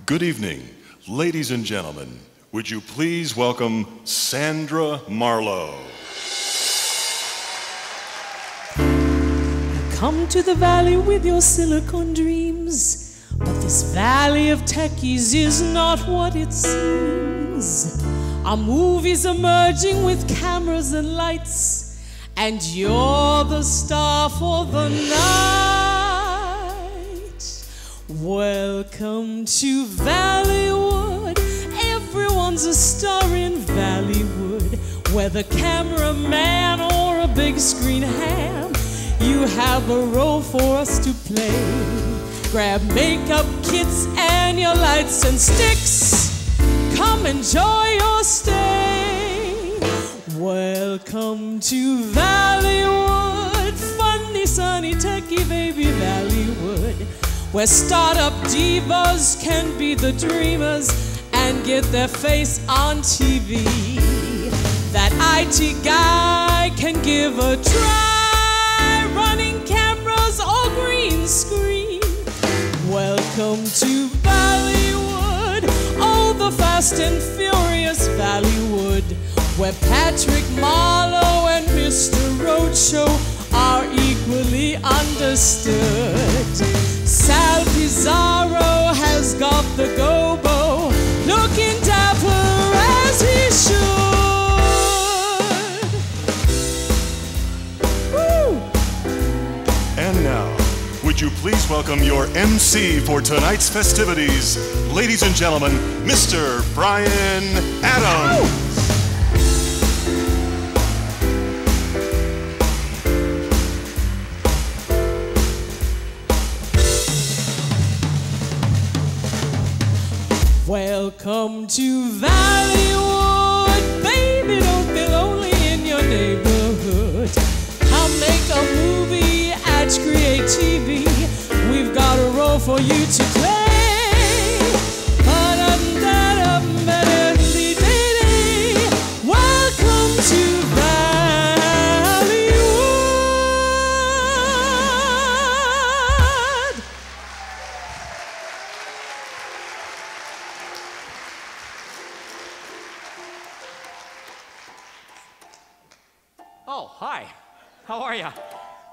Good evening, ladies and gentlemen. Would you please welcome Sandra Marlowe? Come to the valley with your silicon dreams, but this valley of techies is not what it seems. Our movie's emerging with cameras and lights, and you're the star for the night. Welcome to Valleywood. Everyone's a star in Valleywood, whether cameraman or a big screen ham. You have a role for us to play. Grab makeup kits and your lights and sticks. Come enjoy your stay. Welcome to Valleywood, funny, sunny, techie baby Valleywood, where startup divas can be the dreamers and get their face on TV. That IT guy can give a try, running cameras or green screen. Welcome to Valleywood, oh, the fast and furious Valleywood, where Patrick Marlowe and Mr. Roadshow are equally understood. Sal Pizarro has got the gobo, looking dapper as he should. Woo! And now, would you please welcome your MC for tonight's festivities, ladies and gentlemen, Mr. Brian Adams. Ow! Welcome to Valleywood, baby, don't be lonely in your neighborhood. Come make a movie at CreaTiVe. We've got a role for you to play. Welcome to Valleywood. Oh, hi. How are you?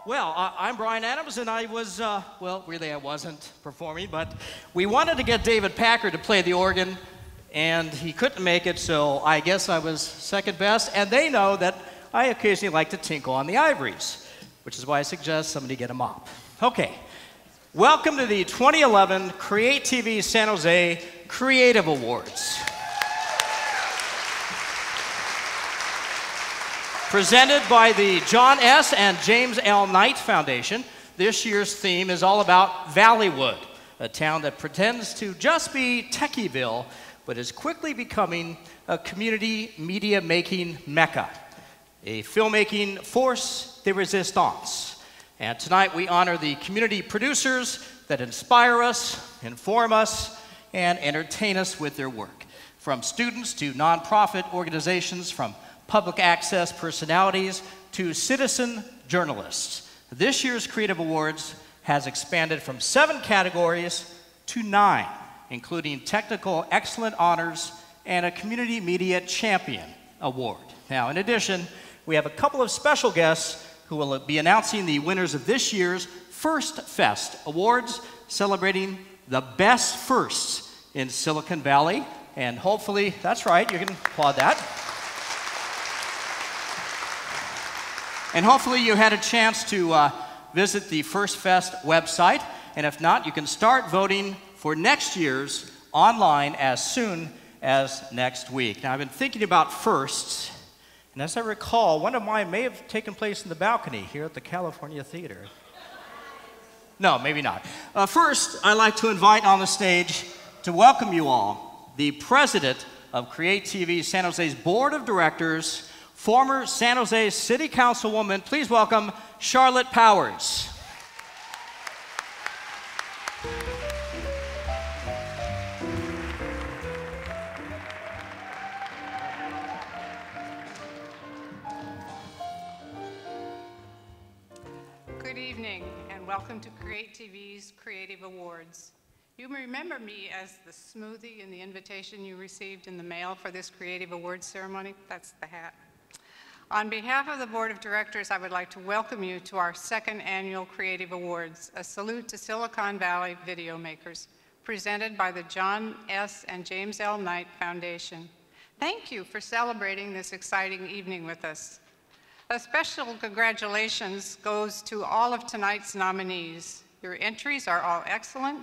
Well, I'm Brian Adams, and I was, well, really I wasn't performing, but we wanted to get David Packard to play the organ, and he couldn't make it, so I guess I was second best, and they know that I occasionally like to tinkle on the ivories, which is why I suggest somebody get a mop. Okay. Welcome to the 2011 CreaTiVe San Jose CreaTiVe Awards. Presented by the John S. and James L. Knight Foundation, this year's theme is all about Valleywood, a town that pretends to just be Techieville, but is quickly becoming a community media-making mecca, a filmmaking force de resistance. And tonight we honor the community producers that inspire us, inform us, and entertain us with their work. From students to nonprofit organizations, from public access personalities to citizen journalists. This year's CreaTiVe Awards has expanded from 7 categories to 9, including Technical Excellent Honors and a Community Media Champion Award. Now, in addition, we have a couple of special guests who will be announcing the winners of this year's First Fest Awards, celebrating the best firsts in Silicon Valley. And hopefully, that's right, you can applaud that. And hopefully you had a chance to visit the First Fest website. And if not, you can start voting for next year's online as soon as next week. Now, I've been thinking about firsts, and as I recall, one of mine may have taken place in the balcony here at the California Theater. No, maybe not. First, I'd like to invite on the stage to welcome you all, the president of CreaTiVe San Jose's Board of Directors, former San Jose City Councilwoman. Please welcome Charlotte Powers. Good evening, and welcome to CreaTiVe's CreaTiVe Awards. You remember me as the smoothie in the invitation you received in the mail for this CreaTiVe Awards ceremony? That's the hat. On behalf of the Board of Directors, I would like to welcome you to our second annual CreaTiVe Awards, a salute to Silicon Valley video makers, presented by the John S. and James L. Knight Foundation. Thank you for celebrating this exciting evening with us. A special congratulations goes to all of tonight's nominees. Your entries are all excellent.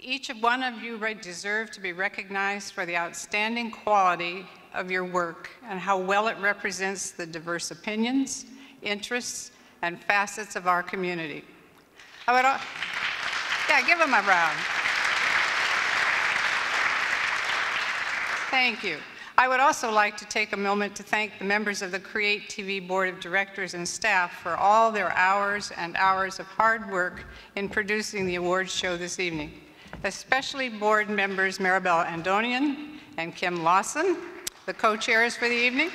Each one of you deserve to be recognized for the outstanding quality of your work and how well it represents the diverse opinions, interests, and facets of our community. Yeah, give them a round. Thank you. I would also like to take a moment to thank the members of the CreaTiVe Board of Directors and staff for all their hours and hours of hard work in producing the awards show this evening, especially board members Maribel Andonian and Kim Lawson, the co-chairs for the evening.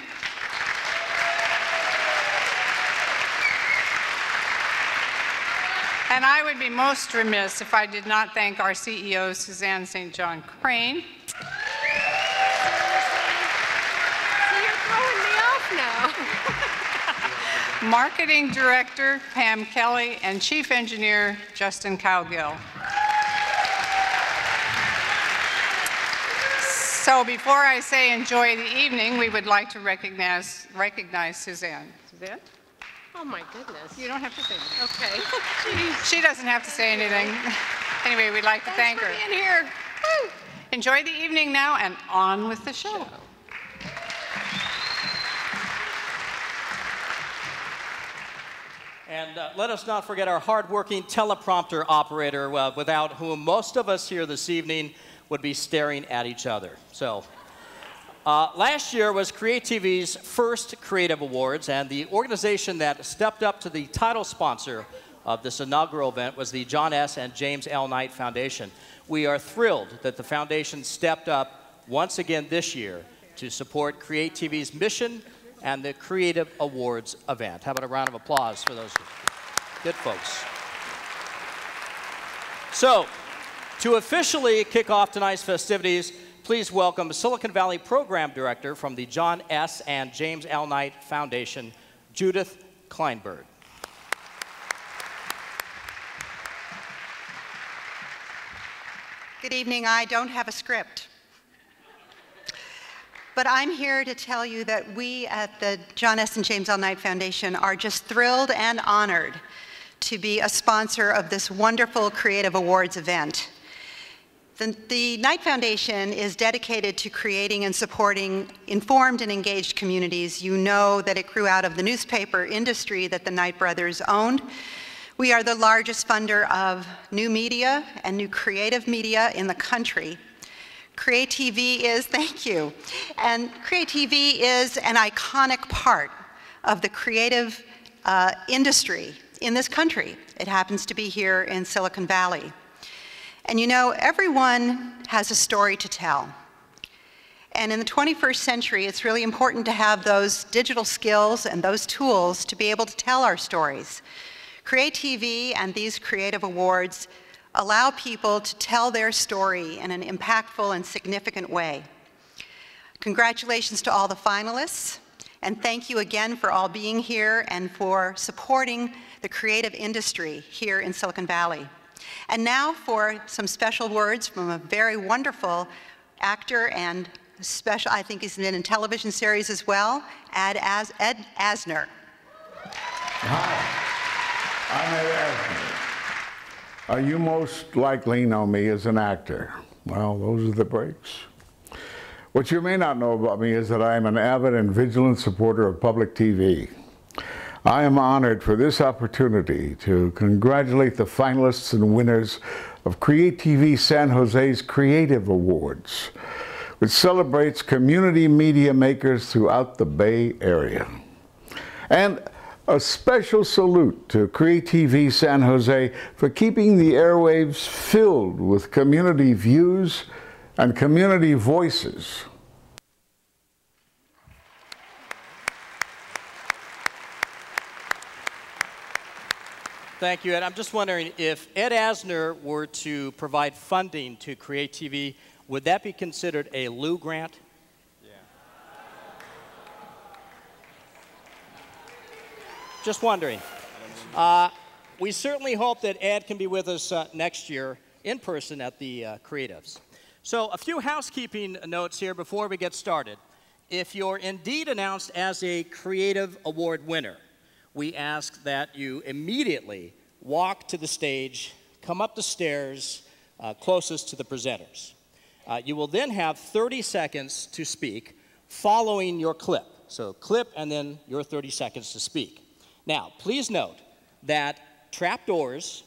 And I would be most remiss if I did not thank our CEO, Suzanne St. John Crane. Marketing Director Pam Kelly, and Chief Engineer Justin Cowgill. So before I say enjoy the evening, we would like to recognize Suzanne. Suzanne? Oh my goodness. You don't have to say anything. Okay. She doesn't have to say anything. Anyway, we'd like to thank her. Thanks for being here. Woo. Enjoy the evening now, and on with the show. And let us not forget our hardworking teleprompter operator, without whom most of us here this evening would be staring at each other. So, last year was CreaTiVe's first CreaTiVe Awards, and the organization that stepped up to the title sponsor of this inaugural event was the John S. and James L. Knight Foundation. We are thrilled that the foundation stepped up once again this year to support CreaTiVe's mission and the CreaTiVe Awards event. How about a round of applause for those good folks? So, to officially kick off tonight's festivities, please welcome Silicon Valley Program Director from the John S. and James L. Knight Foundation, Judith Kleinberg. Good evening. I don't have a script. But I'm here to tell you that we at the John S. and James L. Knight Foundation are just thrilled and honored to be a sponsor of this wonderful CreaTiVe Awards event. The Knight Foundation is dedicated to creating and supporting informed and engaged communities. You know that it grew out of the newspaper industry that the Knight brothers owned. We are the largest funder of new media and new creative media in the country. CreaTiVe is, thank you, and CreaTiVe is an iconic part of the creative industry in this country. It happens to be here in Silicon Valley. And you know, everyone has a story to tell. And in the 21st century, it's really important to have those digital skills and those tools to be able to tell our stories. CreaTiVe and these CreaTiVe Awards allow people to tell their story in an impactful and significant way. Congratulations to all the finalists, and thank you again for all being here and for supporting the creative industry here in Silicon Valley. And now for some special words from a very wonderful actor and special, I think he's been in television series as well, Ed Asner. Hi, I'm Ed Asner. You most likely know me as an actor. Well, those are the breaks. What you may not know about me is that I am an avid and vigilant supporter of public TV. I am honored for this opportunity to congratulate the finalists and winners of CreaTiVe San Jose's CreaTiVe Awards, which celebrates community media makers throughout the Bay Area. And a special salute to CreaTiVe San Jose for keeping the airwaves filled with community views and community voices. Thank you, Ed. I'm just wondering if Ed Asner were to provide funding to CreaTiVe, would that be considered a Lou grant? Yeah. Just wondering. We certainly hope that Ed can be with us next year in person at the Creatives. So a few housekeeping notes here before we get started. If you're indeed announced as a CreaTiVe Award winner, we ask that you immediately walk to the stage, come up the stairs closest to the presenters. You will then have 30 seconds to speak following your clip. So clip and then your 30 seconds to speak. Now, please note that trapdoors,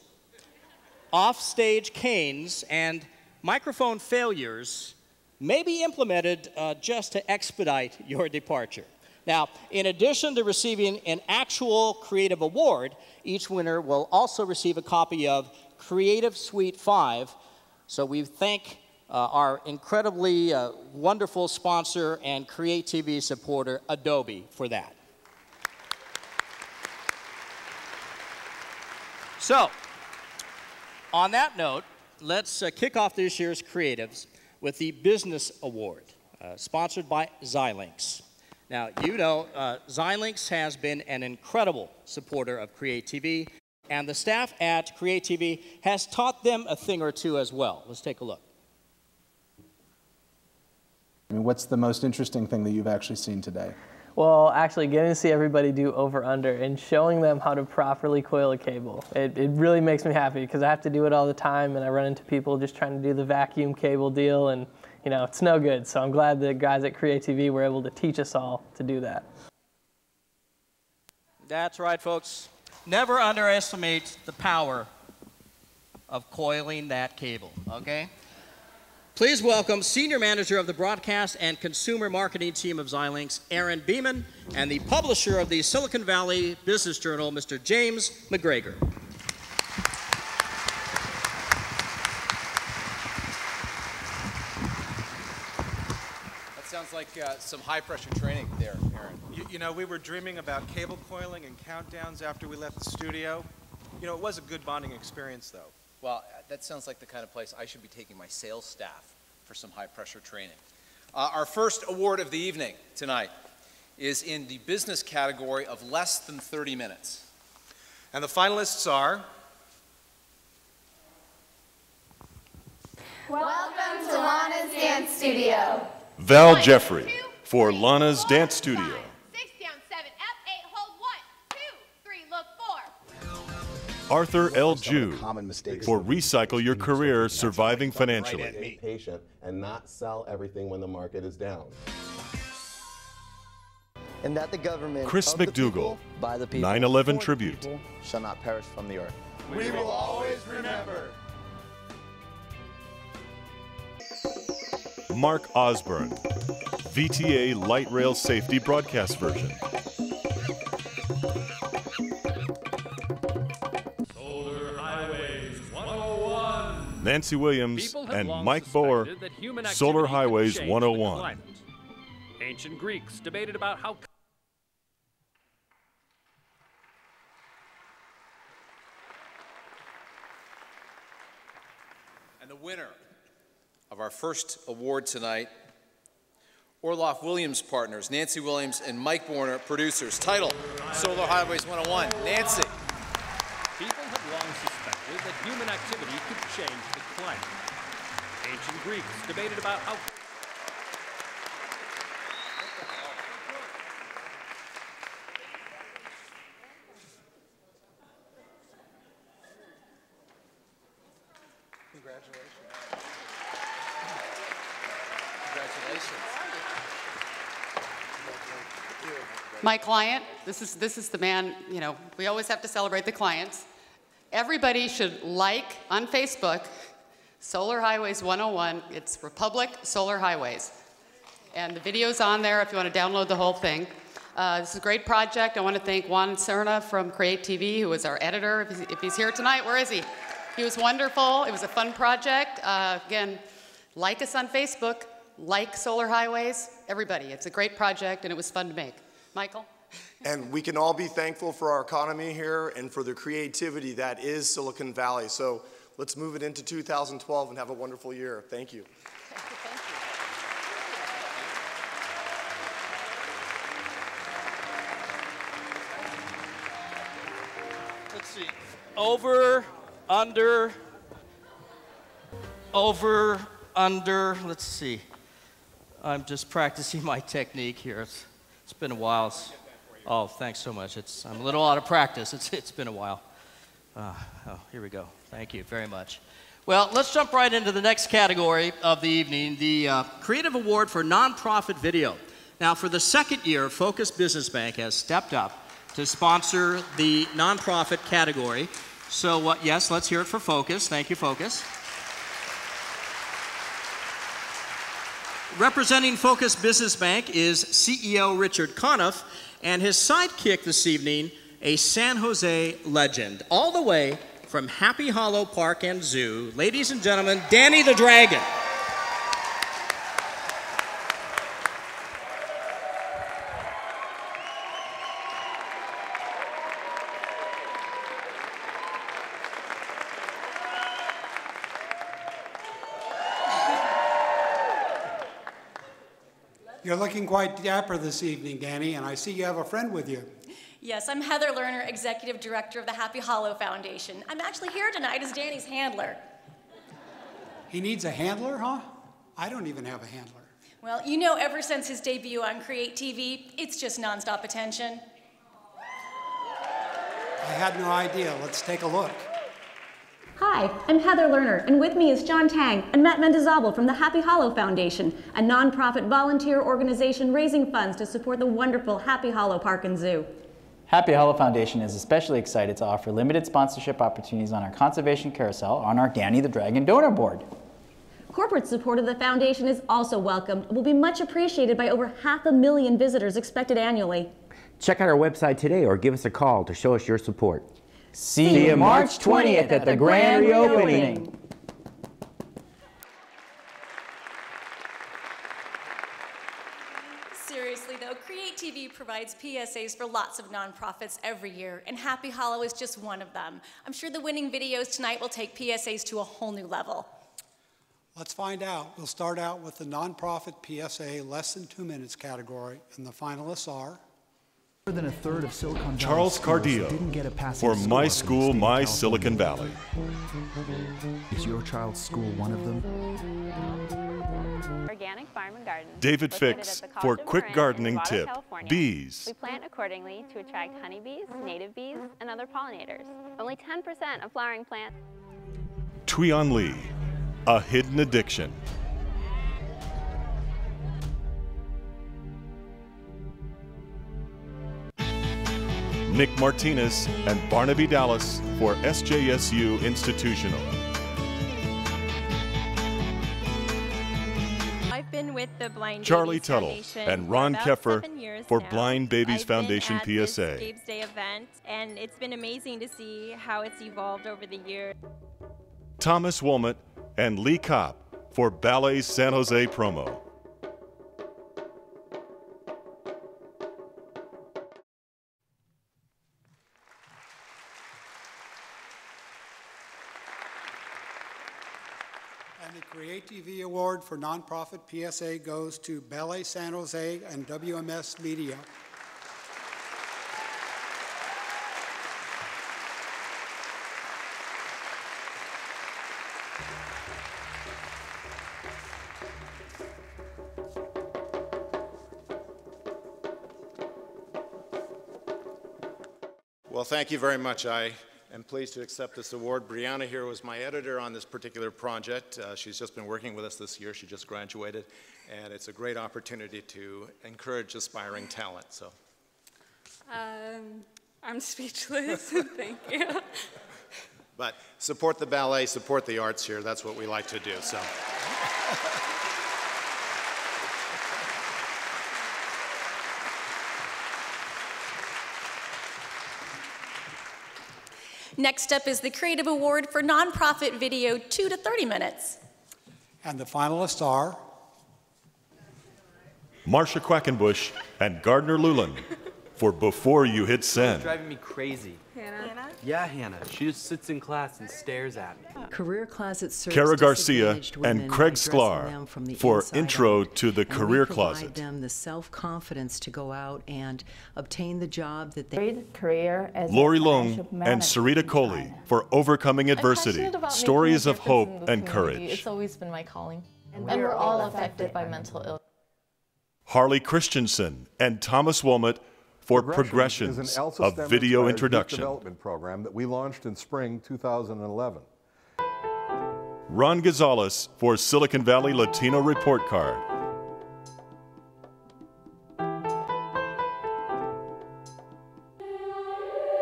off-stage canes, and microphone failures may be implemented just to expedite your departure. Now, in addition to receiving an actual CreaTiVe Award, each winner will also receive a copy of CreaTiVe Suite 5. So we thank our incredibly wonderful sponsor and CreaTiVe supporter, Adobe, for that. So, on that note, let's kick off this year's Creatives with the Business Award, sponsored by Xilinx. Now, you know, Xilinx has been an incredible supporter of CreaTiVe, and the staff at CreaTiVe has taught them a thing or two as well. Let's take a look. I mean, what's the most interesting thing that you've actually seen today? Well, actually getting to see everybody do over-under and showing them how to properly coil a cable. It really makes me happy because I have to do it all the time, and I run into people just trying to do the vacuum cable deal, and you know, it's no good. So I'm glad the guys at CreaTiVe were able to teach us all to do that. That's right, folks. Never underestimate the power of coiling that cable, okay? Please welcome Senior Manager of the Broadcast and Consumer Marketing Team of Xilinx, Aaron Beeman, and the publisher of the Silicon Valley Business Journal, Mr. James McGregor. That sounds like some high-pressure training there, Aaron. You know, we were dreaming about cable coiling and countdowns after we left the studio. You know, it was a good bonding experience, though. Well, that sounds like the kind of place I should be taking my sales staff for some high-pressure training. Our first award of the evening tonight is in the business category of less than 30 minutes. And the finalists are... Welcome to Lana's Dance Studio. Val Jeffrey for Lana's Dance Studio. 6 down, 7 up, 8 hold, 1, 2, 3 look, 4. Arthur L. Jew for Recycle Your Career Surviving Financially. Be patient and not sell everything when the market is down. And that the government Chris of the McDougall, people, by the people, 9/11 for Tribute. the people, shall not perish from the earth. We will always remember. Mark Osborne, VTA Light Rail Safety Broadcast Version. Solar Highways 101. Nancy Williams and Mike Boer, Solar Highways 101. Ancient Greeks debated about how... And the winner of our first award tonight, Orloff Williams Partners, Nancy Williams and Mike Borner, producers. Title, Solar Highways 101. Nancy. People have long suspected that human activity could change the climate. Ancient Greeks debated about how... My client, this is the man, you know, we always have to celebrate the clients. Everybody should like on Facebook, Solar Highways 101. It's Republic Solar Highways. And the video's on there if you want to download the whole thing. This is a great project. I want to thank Juan Cerna from CreaTiVe, who is our editor. If he's here tonight, where is he? He was wonderful. It was a fun project. Again, like us on Facebook, like Solar Highways, everybody. It's a great project, and it was fun to make. Michael? And we can all be thankful for our economy here and for the creativity that is Silicon Valley. So let's move it into 2012 and have a wonderful year. Thank you. Let's see. Over, under, let's see. I'm just practicing my technique here. It's been a while. Oh, thanks so much. I'm a little out of practice. It's been a while. Oh, here we go. Thank you very much. Well, let's jump right into the next category of the evening, the Creative Award for Nonprofit Video. Now, for the second year, Focus Business Bank has stepped up to sponsor the nonprofit category. So, yes, let's hear it for Focus. Thank you, Focus. Representing Focus Business Bank is CEO Richard Conniff and his sidekick this evening, a San Jose legend, all the way from Happy Hollow Park and Zoo. Ladies and gentlemen, Danny the Dragon. You're looking quite dapper this evening, Danny, and I see you have a friend with you. Yes, I'm Heather Lerner, Executive Director of the Happy Hollow Foundation. I'm actually here tonight as Danny's handler. He needs a handler, huh? I don't even have a handler. Well, you know, ever since his debut on CreaTiVe, it's just nonstop attention. I had no idea. Let's take a look. Hi, I'm Heather Lerner, and with me is John Tang and Matt Mendizabal from the Happy Hollow Foundation, a nonprofit volunteer organization raising funds to support the wonderful Happy Hollow Park and Zoo. Happy Hollow Foundation is especially excited to offer limited sponsorship opportunities on our Conservation Carousel on our Danny the Dragon donor board. Corporate support of the foundation is also welcome and will be much appreciated by over 500,000 visitors expected annually. Check out our website today or give us a call to show us your support. See you March 20th at the grand reopening. Seriously though, CreaTiVe provides PSAs for lots of nonprofits every year, and Happy Hollow is just one of them. I'm sure the winning videos tonight will take PSAs to a whole new level. Let's find out. We'll start out with the nonprofit PSA less than 2 minutes category, and the finalists are More than a third of Silicon Valley Charles schools Cardillo didn't get a passing for score My from the School, state of My California. Silicon Valley. Is your child's school one of them? Organic Farm and Garden. David located Fix at the for College of quick Marin in gardening Novato, tip. California. Bees. We plant accordingly to attract honeybees, native bees, and other pollinators. Only 10% of flowering plants. Tuan Lee, a hidden addiction. Nick Martinez and Barnaby Dallas for SJSU Institutional. I've been with the Blind Charlie Babies Tuttle Foundation and for Ron about Keffer 7 years for now. Blind Babies I've been Foundation at this PSA. Gabe's Day event, and it's been amazing to see how it's evolved over the years. Thomas Woolmott and Lee Kopp for Ballet San Jose promo. And the CreaTiVe Award for Nonprofit PSA goes to Ballet San Jose and WMS Media. Well, thank you very much. I am pleased to accept this award. Brianna here was my editor on this particular project. She's just been working with us this year. She just graduated, and it's a great opportunity to encourage aspiring talent. So, I'm speechless. Thank you. but support the ballet, support the arts here. That's what we like to do. So. Next up is the Creative Award for Nonprofit Video 2 to 30 minutes. And the finalists are Marsha Quackenbush and Gardner Lulin for before you hit It's send. driving me crazy. Hannah? Yeah, Hannah. She just sits in class and stares at me. Career Closet serves Kara Garcia disadvantaged women and Craig by dressing Sklar them from the for inside Intro out. to the And Career we provide Closet. them the self-confidence to go out and obtain the job that they career as Lori a Long financial and manager. Sarita Kohli for Overcoming Adversity, I'm passionate about Stories making a of difference Hope in the and community. Courage. It's always been my calling. And we're all affected by mental illness. Harley Christensen and Thomas Wilmot for Progressions is an ELSA of STEM Video inspired Introduction. youth development program that we launched in spring 2011. Ron Gonzalez for Silicon Valley Latino Report Card.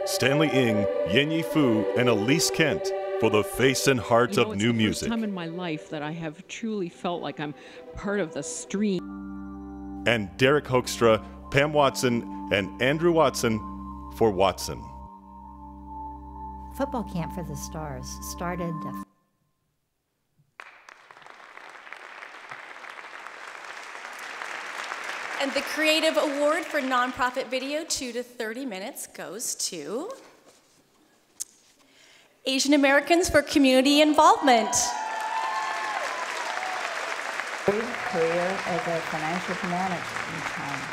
Stanley Ng, Yenyi Fu, and Elise Kent for the face and heart of new It's music. the first time in my life that I have truly felt like I'm part of the stream. And Derek Hoekstra, Pam Watson, and Andrew Watson for Watson. Football Camp for the Stars started And the Creative Award for Nonprofit Video 2 to 30 Minutes goes to Asian Americans for Community Involvement. Career as a financial manager in China.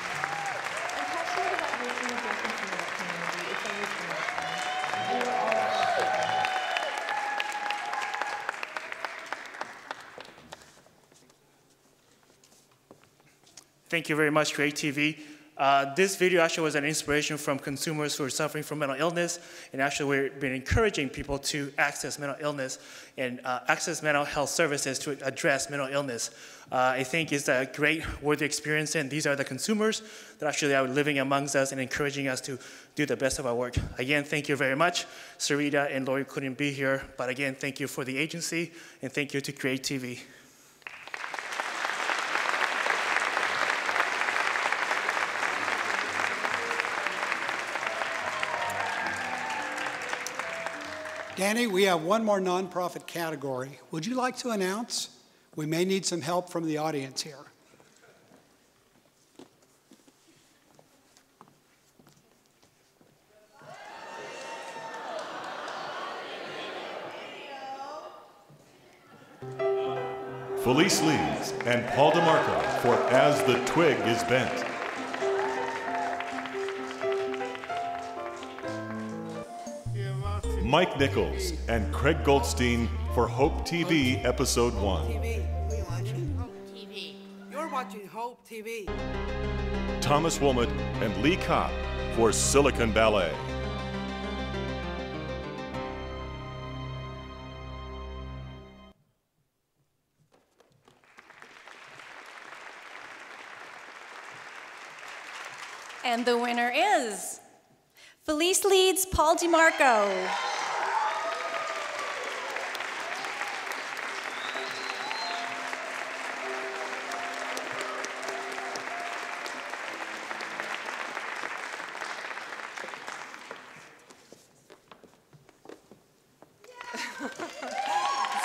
Thank you very much, CreaTiVe. This video actually was an inspiration from consumers who are suffering from mental illness, and actually we've been encouraging people to access mental illness and access mental health services to address mental illness. I think it's a great, worthy experience, and these are the consumers that actually are living amongst us and encouraging us to do the best of our work. Again, thank you very much. Sarita and Lori couldn't be here, but again, thank you for the agency, and thank you to CreaTiVe. Danny, we have one more nonprofit category. Would you like to announce? We may need some help from the audience here. Felice Leeds and Paul DeMarco for As the Twig is Bent. Mike Nichols and Craig Goldstein for Hope TV Episode 1. TV. You're watching Hope TV. Thomas Wilmot and Lee Kopp for Silicon Ballet. And the winner is Felice Leeds, Paul DeMarco.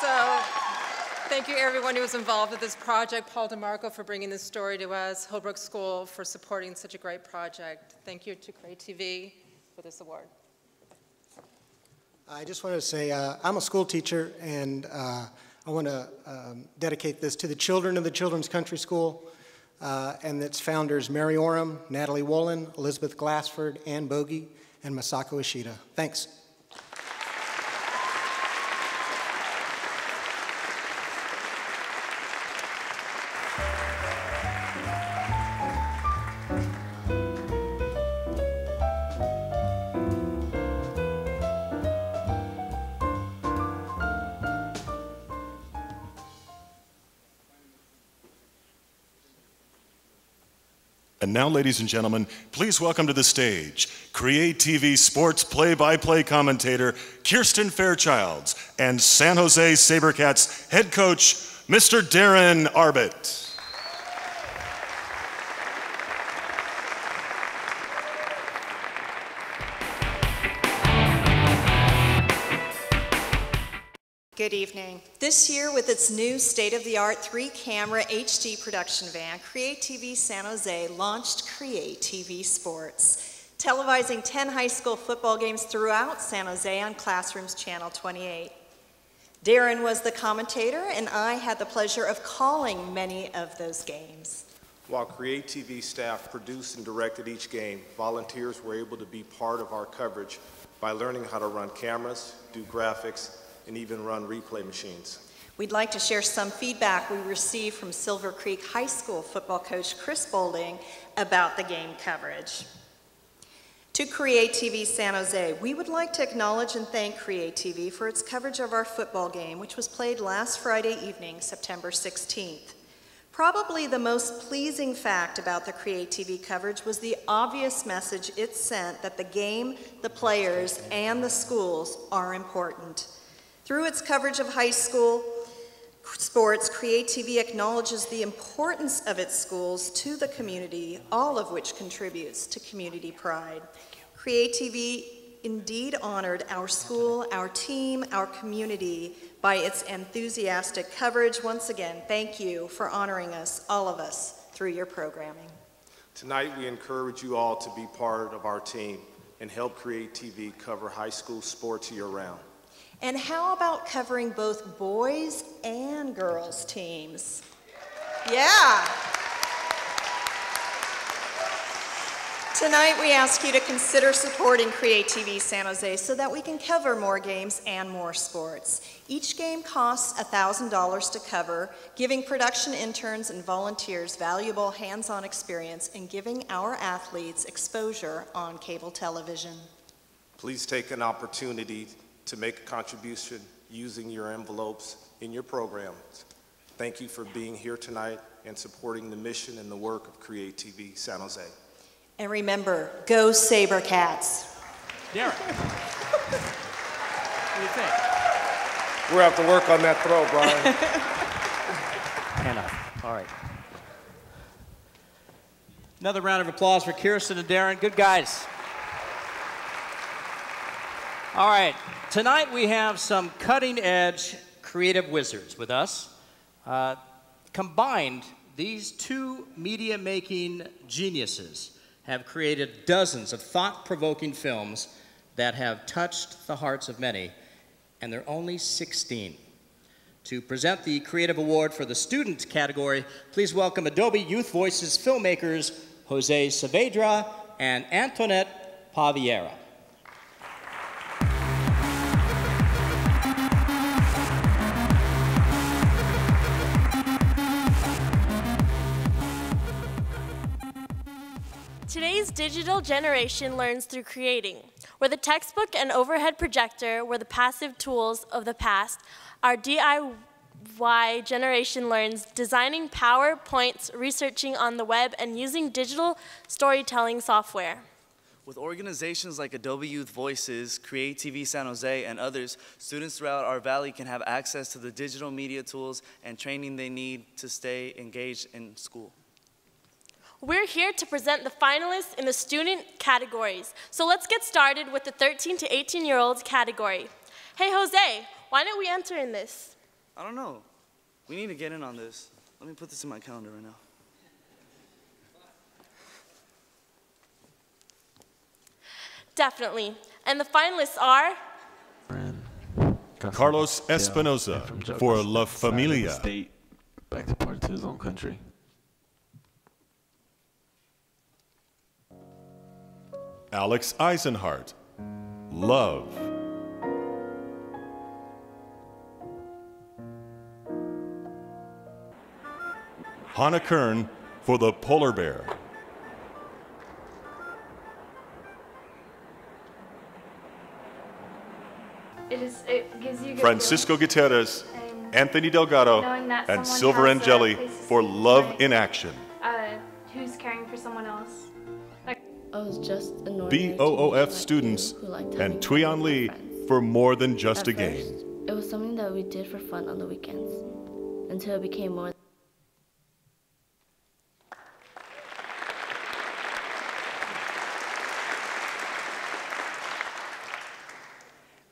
So, thank you everyone who was involved with this project, Paul DeMarco for bringing this story to us, Holbrook School for supporting such a great project. Thank you to CreaTiVe for this award. I just wanted to say I'm a school teacher, and I want to dedicate this to the children of the Children's Country School and its founders, Mary Oram, Natalie Wolin, Elizabeth Glassford, Ann Bogie, and Masako Ishida. Thanks. And now, ladies and gentlemen, please welcome to the stage CreaTiVe sports play-by-play commentator Kirsten Fairchilds and San Jose SaberCats head coach Mr. Darren Arbit. Good evening. This year, with its new state-of-the-art 3-camera HD production van, CreaTiVe San Jose launched CreaTiVe Sports. televising 10 high school football games throughout San Jose on Classrooms Channel 28. Darren was the commentator, and I had the pleasure of calling many of those games. While CreaTiVe staff produced and directed each game, volunteers were able to be part of our coverage by learning how to run cameras, do graphics, and even run replay machines. We'd like to share some feedback we received from Silver Creek High School football coach Chris Bolding about the game coverage. To CreaTiVe San Jose, we would like to acknowledge and thank CreaTiVe for its coverage of our football game, which was played last Friday evening, September 16th. Probably the most pleasing fact about the CreaTiVe coverage was the obvious message it sent that the game, the players, and the schools are important. Through its coverage of high school sports, CreaTiVe acknowledges the importance of its schools to the community, all of which contributes to community pride. CreaTiVe indeed honored our school, our team, our community by its enthusiastic coverage. Once again, thank you for honoring us, all of us, through your programming. Tonight, we encourage you all to be part of our team and help CreaTiVe cover high school sports year-round. And how about covering both boys and girls teams? Yeah. Tonight we ask you to consider supporting CreaTiVe San Jose so that we can cover more games and more sports. Each game costs $1,000 to cover, giving production interns and volunteers valuable hands-on experience and giving our athletes exposure on cable television. Please take an opportunity to make a contribution using your envelopes in your programs. Thank you for being here tonight and supporting the mission and the work of CreaTiVe San Jose. And remember, go SaberCats. Darren, what do you think? We'll have to work on that throw, Brian. Hannah, all right. Another round of applause for Kirsten and Darren. Good guys. All right. Tonight we have some cutting-edge creative wizards with us. Combined, these two media-making geniuses have created dozens of thought-provoking films that have touched the hearts of many, and they're only 16. To present the Creative Award for the Student category, please welcome Adobe Youth Voices filmmakers Jose Saavedra and Antoinette Paviera. Today's digital generation learns through creating. Where the textbook and overhead projector were the passive tools of the past, our DIY generation learns designing PowerPoints, researching on the web, and using digital storytelling software. With organizations like Adobe Youth Voices, CreaTiVe San Jose, and others, students throughout our valley can have access to the digital media tools and training they need to stay engaged in school. We're here to present the finalists in the student categories. So let's get started with the 13 to 18-year-olds category. Hey, Jose, why don't we enter in this? I don't know. We need to get in on this. Let me put this in my calendar right now. Definitely. And the finalists are? Carlos Espinoza for La Familia. Back to part of his own country. Alex Eisenhart, Love. Hannah Kern for The Polar Bear. It gives you Francisco Gutierrez, Anthony Delgado, and Silver Angeli for Love in Action. Who's caring for someone else. I was just an BOOF students and Tuyan Lee for More Than Just a Game. It was something that we did for fun on the weekends until it became more.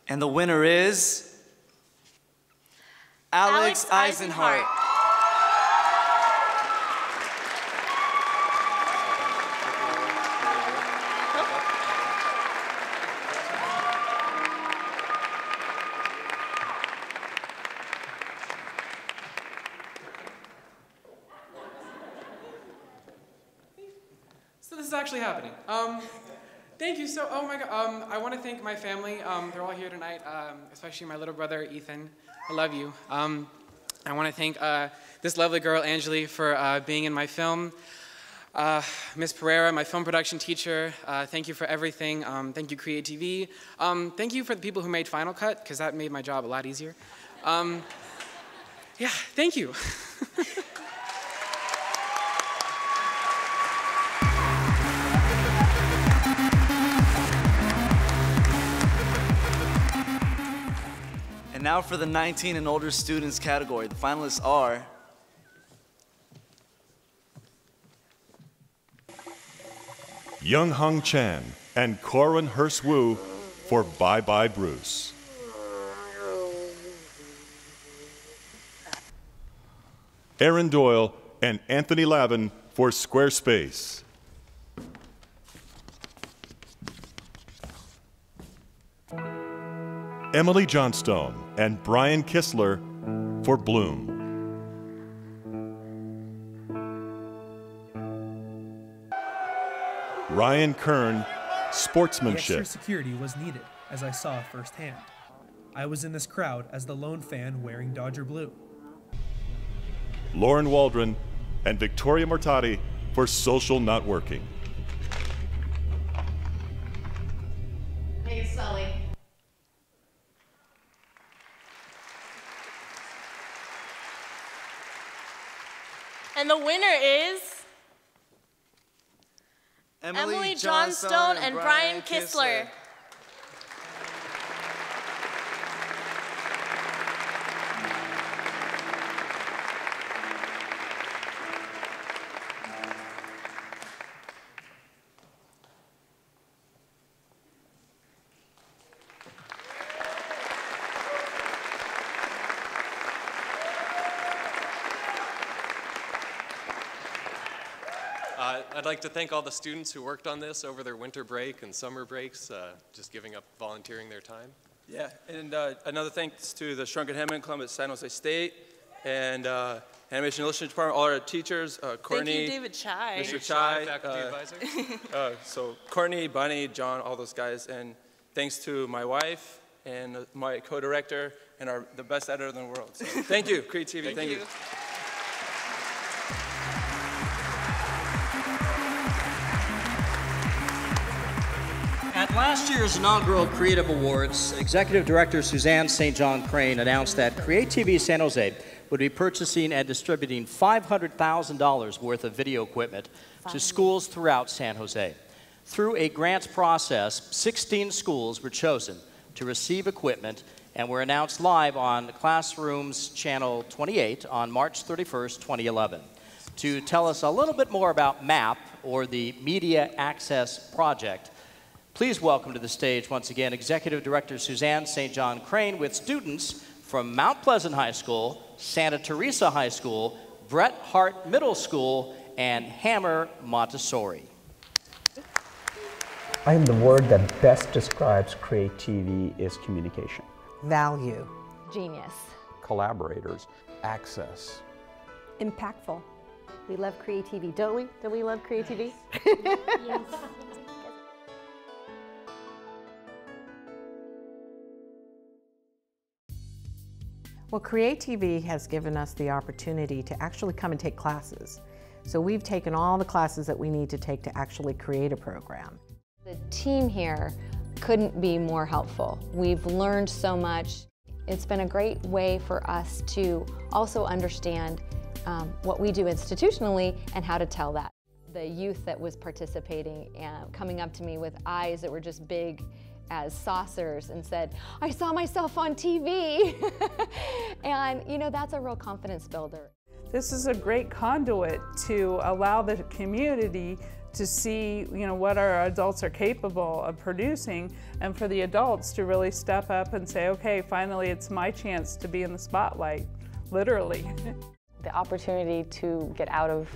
And the winner is Alex Eisenhart. actually happening. Thank you. So, oh my God, I want to thank my family. They're all here tonight, especially my little brother, Ethan. I love you. I want to thank this lovely girl, Angeli, for being in my film. Ms. Pereira, my film production teacher, thank you for everything. Thank you, CreaTiVe. Thank you for the people who made Final Cut, because that made my job a lot easier. Yeah, thank you. And now for the 19 and older students category. The finalists are Young Hung Chan and Corin Hurst Wu for Bye Bye Bruce. Aaron Doyle and Anthony Lavin for Squarespace. Emily Johnstone and Brian Kistler for Bloom. Ryan Kern, Sportsmanship. The extra security was needed, as I saw firsthand. I was in this crowd as the lone fan wearing Dodger blue. Lauren Waldron and Victoria Mortati for Social Not Working. Hey, Sully. And the winner is Emily Johnstone and Brian Kistler. I'd like to thank all the students who worked on this over their winter break and summer breaks, just giving up volunteering their time. Yeah, and another thanks to the Shrunken Headman Club at San Jose State and Animation Illustration Department, all our teachers, Courtney, Thank you, David Chai. Mr. Chai, faculty advisor. So Courtney, Bunny, John, all those guys, and thanks to my wife and my co-director and the best editor in the world. So thank you, CreaTiVe. Thank you. At last year's inaugural Creative Awards, Executive Director Suzanne St. John Crane announced that CreaTiVe San Jose would be purchasing and distributing $500,000 worth of video equipment to schools throughout San Jose. Through a grants process, 16 schools were chosen to receive equipment and were announced live on Classrooms Channel 28 on March 31st, 2011. To tell us a little bit more about MAP, or the Media Access Project, please welcome to the stage once again Executive Director Suzanne St. John Crane with students from Mount Pleasant High School, Santa Teresa High School, Bret Hart Middle School, and Hammer Montessori. I think the word that best describes CreaTiVe is communication. Value. Genius. Collaborators. Access. Impactful. We love CreaTiVe, don't we? Don't we love CreaTiVe? Yes. Well, CreaTiVe has given us the opportunity to actually come and take classes. So we've taken all the classes that we need to take to actually create a program. The team here couldn't be more helpful. We've learned so much. It's been a great way for us to also understand what we do institutionally and how to tell that. The youth that was participating and coming up to me with eyes that were just big as saucers and said, "I saw myself on TV." And you know, that's a real confidence builder. This is a great conduit to allow the community to see, you know, what our adults are capable of producing, and for the adults to really step up and say, okay, finally it's my chance to be in the spotlight, literally. The opportunity to get out of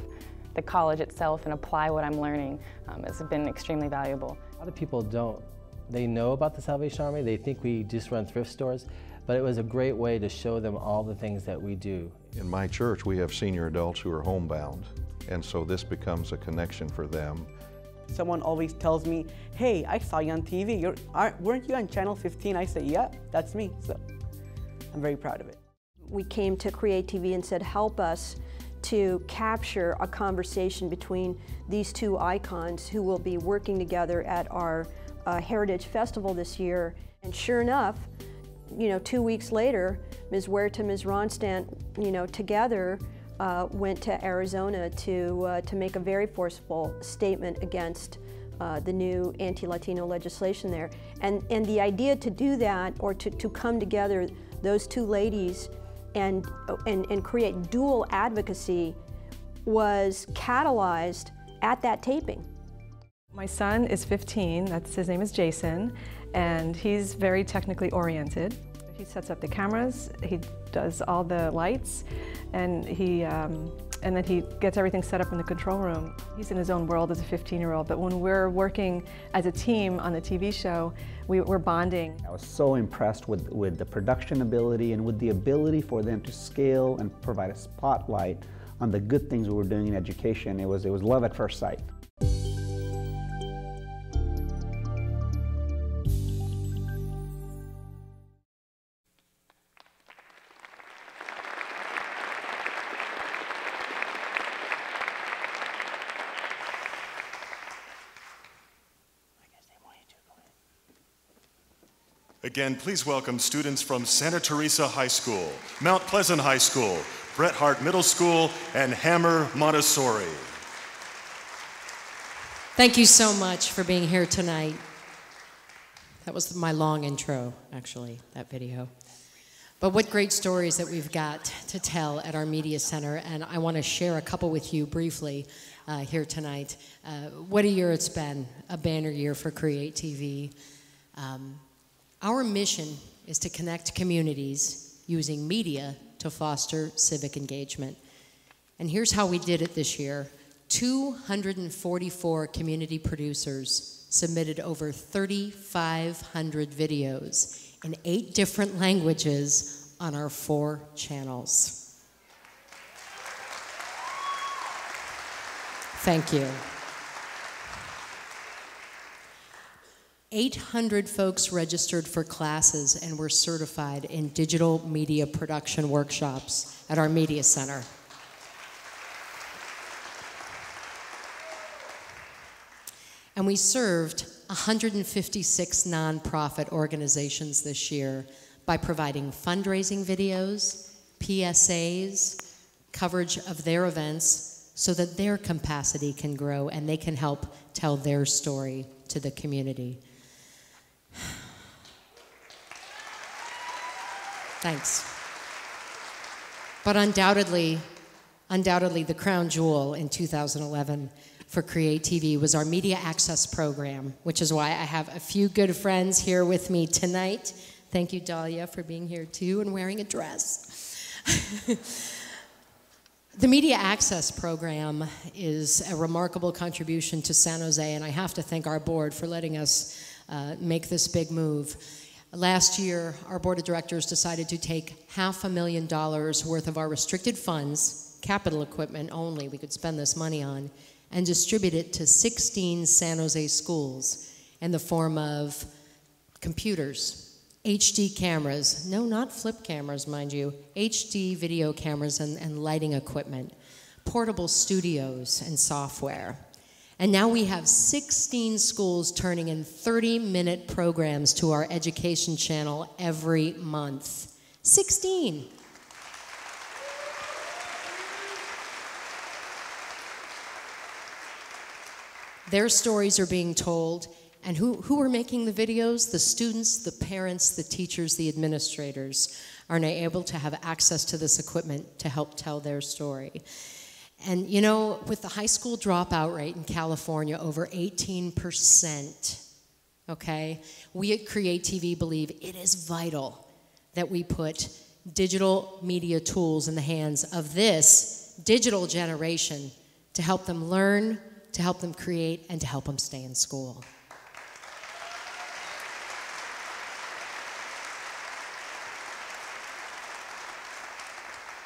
the college itself and apply what I'm learning has been extremely valuable. A lot of people don't. They know about the Salvation Army, they think we just run thrift stores, but it was a great way to show them all the things that we do. In my church, we have senior adults who are homebound, and so this becomes a connection for them Someone always tells me, hey, I saw you on TV. Weren't you on Channel 15? I say, yeah, that's me. So I'm very proud of it. We came to CreaTiVe and said, help us to capture a conversation between these two icons who will be working together at our Heritage Festival this year. And sure enough, 2 weeks later, Ms. Huerta, Ms. Ronstadt, together went to Arizona to make a very forceful statement against the new anti-Latino legislation there. And the idea to do that, or to come together, those two ladies, and create dual advocacy, was catalyzed at that taping. My son is 15, his name is Jason, and he's very technically oriented. He sets up the cameras, he does all the lights, and then he gets everything set up in the control room. He's in his own world as a 15-year-old, but when we're working as a team on the TV show, we're bonding. I was so impressed with the production ability and with the ability for them to scale and provide a spotlight on the good things we were doing in education. It was love at first sight. Again, please welcome students from Santa Teresa High School, Mount Pleasant High School, Bret Harte Middle School, and Hammer Montessori. Thank you so much for being here tonight. That was my long intro, actually, that video. But what great stories that we've got to tell at our Media Center, and I want to share a couple with you briefly here tonight. What a year it's been, a banner year for CreaTiVe. Our mission is to connect communities using media to foster civic engagement. And here's how we did it this year. 244 community producers submitted over 3,500 videos in 8 different languages on our 4 channels. Thank you. 800 folks registered for classes and were certified in digital media production workshops at our Media Center. And we served 156 nonprofit organizations this year by providing fundraising videos, PSAs, coverage of their events so that their capacity can grow and they can help tell their story to the community. Thanks. But undoubtedly the crown jewel in 2011 for CreaTiVe was our Media Access Program, which is why I have a few good friends here with me tonight. Thank you, Dahlia, for being here too and wearing a dress. The Media Access Program is a remarkable contribution to San Jose, and I have to thank our board for letting us make this big move. Last year, our board of directors decided to take $500,000 worth of our restricted funds, capital equipment only we could spend this money on, and distribute it to 16 San Jose schools in the form of computers, HD cameras, no, not flip cameras, mind you, HD video cameras and lighting equipment, portable studios and software. And now we have 16 schools turning in 30-minute programs to our education channel every month. 16. Their stories are being told, and who are making the videos? The students, the parents, the teachers, the administrators are now able to have access to this equipment to help tell their story. And you know, with the high school dropout rate in California over 18%, okay, we at CreaTiVe believe it is vital that we put digital media tools in the hands of this digital generation to help them learn, to help them create, and to help them stay in school.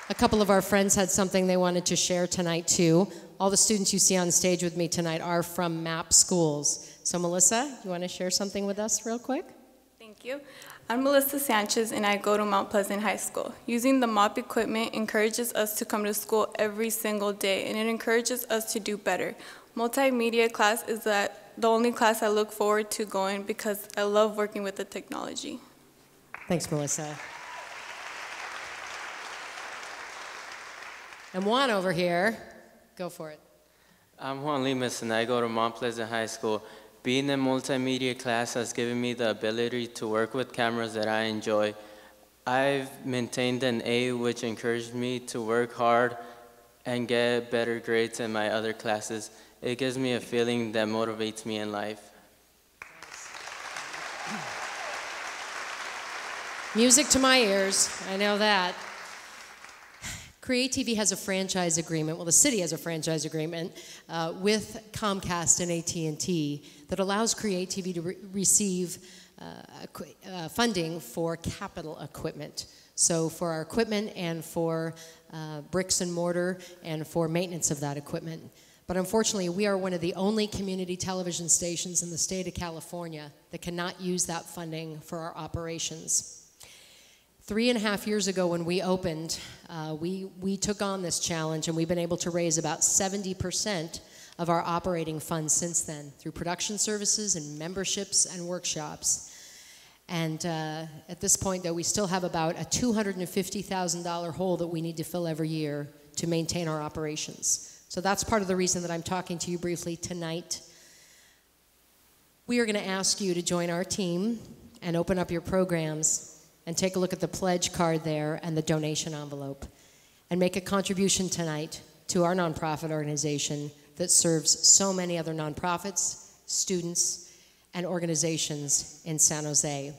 A couple of our friends had something they wanted to share tonight too. All the students you see on stage with me tonight are from MAP schools. So Melissa, you want to share something with us real quick? Thank you. I'm Melissa Sanchez, and I go to Mount Pleasant High School. Using the MOP equipment encourages us to come to school every single day, and it encourages us to do better. Multimedia class is the only class I look forward to going because I love working with the technology. Thanks, Melissa. And Juan over here, go for it. I'm Juan Limas, and I go to Mount Pleasant High School. Being in multimedia class has given me the ability to work with cameras that I enjoy. I've maintained an A, which encouraged me to work hard and get better grades in my other classes. It gives me a feeling that motivates me in life. Music to my ears, I know that. CreaTiVe has a franchise agreement, well, the city has a franchise agreement with Comcast and AT&T that allows CreaTiVe to receive funding for capital equipment. So for our equipment and for bricks and mortar and for maintenance of that equipment. But unfortunately, we are one of the only community television stations in the state of California that cannot use that funding for our operations. 3.5 years ago when we opened, we took on this challenge, and we've been able to raise about 70% of our operating funds since then through production services and memberships and workshops. And at this point, though, we still have about a $250,000 hole that we need to fill every year to maintain our operations. So that's part of the reason that I'm talking to you briefly tonight. We are going to ask you to join our team and open up your programs and take a look at the pledge card there and the donation envelope, and make a contribution tonight to our nonprofit organization that serves so many other nonprofits, students, and organizations in San Jose.